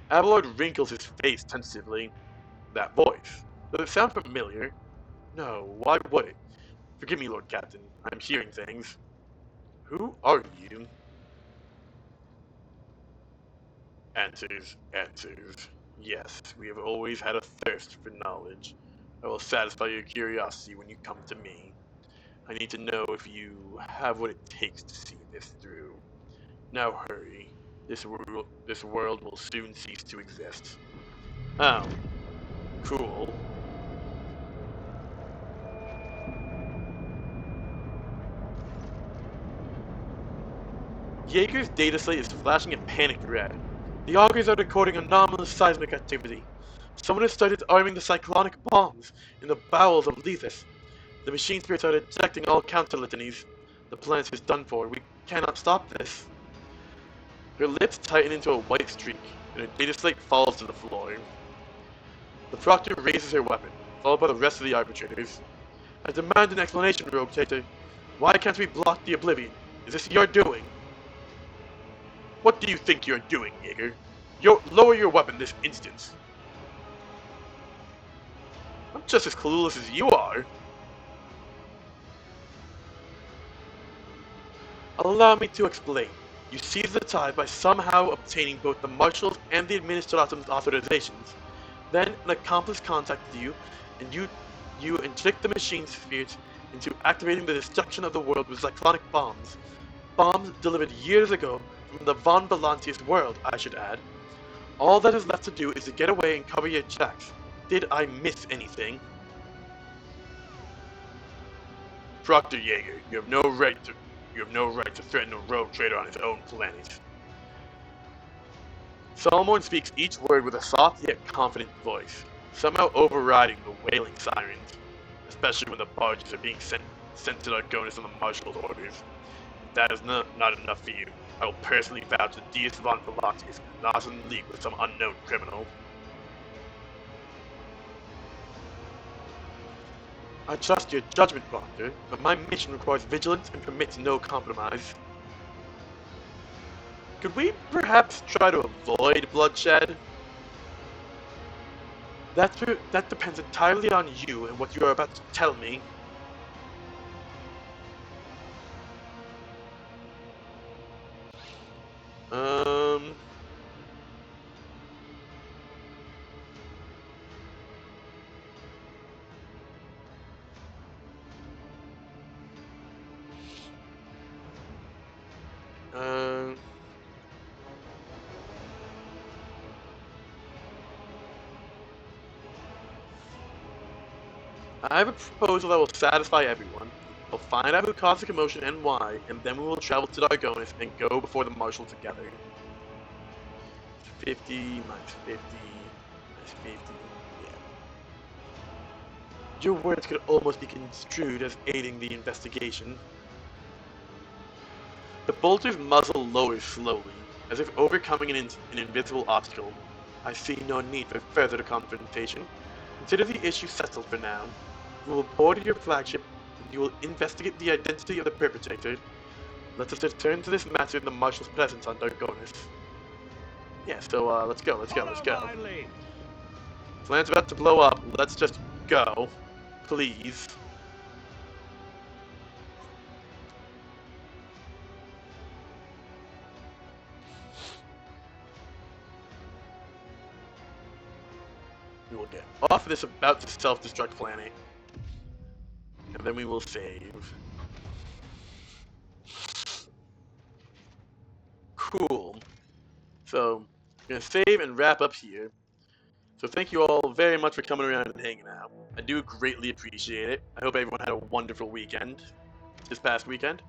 Abelard wrinkles his face tentatively. That voice. Does it sound familiar? No, why would it? Forgive me, Lord Captain. I'm hearing things. Who are you? Answers. Yes, we have always had a thirst for knowledge. I will satisfy your curiosity when you come to me. I need to know if you have what it takes to see this through. Now hurry. This world will soon cease to exist. Oh. Cool. Jaeger's data slate is flashing a panicked red. The augers are recording anomalous seismic activity. Someone has started arming the cyclonic bombs in the bowels of Lethus. The machine spirits are ejecting all counter-litanies. The planet is done for. We cannot stop this. Her lips tighten into a white streak, and her data slate falls to the floor. The Proctor raises her weapon, followed by the rest of the arbitrators. I demand an explanation, Rogue Tater. Why can't we block the Oblivion? Is this your doing? What do you think you're doing, Jaeger? Lower your weapon this instant. I'm just as clueless as you are. Allow me to explain. You seized the tide by somehow obtaining both the Marshal's and the Administratum's authorizations. Then an accomplice contacted you, and you inject the machine spheres into activating the destruction of the world with cyclonic bombs. Bombs delivered years ago from the Von Belantius world, I should add. All that is left to do is to get away and cover your tracks. Did I miss anything? Proctor Jaeger, you have no right to threaten a rogue trader on his own planet. Solomon speaks each word with a soft yet confident voice, somehow overriding the wailing sirens, especially when the barges are being sent to Argonis on the Marshal's orders. If that is not enough for you, I will personally vouch that Deis von Velocity is not in league with some unknown criminal. I trust your judgment, Proctor, but my mission requires vigilance and permits no compromise. Could we perhaps try to avoid bloodshed? That depends entirely on you and what you are about to tell me. I have a proposal that will satisfy everyone. We'll find out who caused the commotion and why, and then we will travel to Dargonis and go before the Marshal together. 50 minus 50 minus 50, yeah. Your words could almost be construed as aiding the investigation. The bolter's muzzle lowers slowly, as if overcoming an invisible obstacle. I see no need for further confrontation. Consider the issue settled for now. We will board your flagship, and you will investigate the identity of the perpetrator. Let us return to this matter in the Marshal's presence on Dargonis. Yeah, so let's go. Planet's about to blow up. Let's just go. Please. We will get off this about to self-destruct planet. And then we will save. Cool. So, I'm gonna save and wrap up here. So thank you all very much for coming around and hanging out. I do greatly appreciate it. I hope everyone had a wonderful weekend. This past weekend.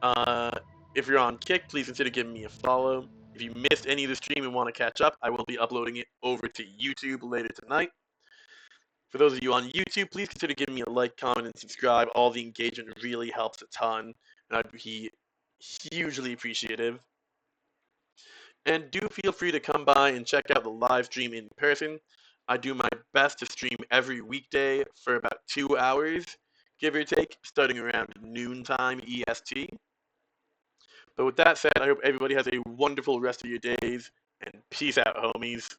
If you're on Kick, please consider giving me a follow. If you missed any of the stream and want to catch up, I will be uploading it over to YouTube later tonight. For those of you on YouTube, please consider giving me a like, comment, and subscribe. All the engagement really helps a ton, and I'd be hugely appreciative. And do feel free to come by and check out the live stream in person. I do my best to stream every weekday for about 2 hours, give or take, starting around noontime EST. But with that said, I hope everybody has a wonderful rest of your days, and peace out, homies.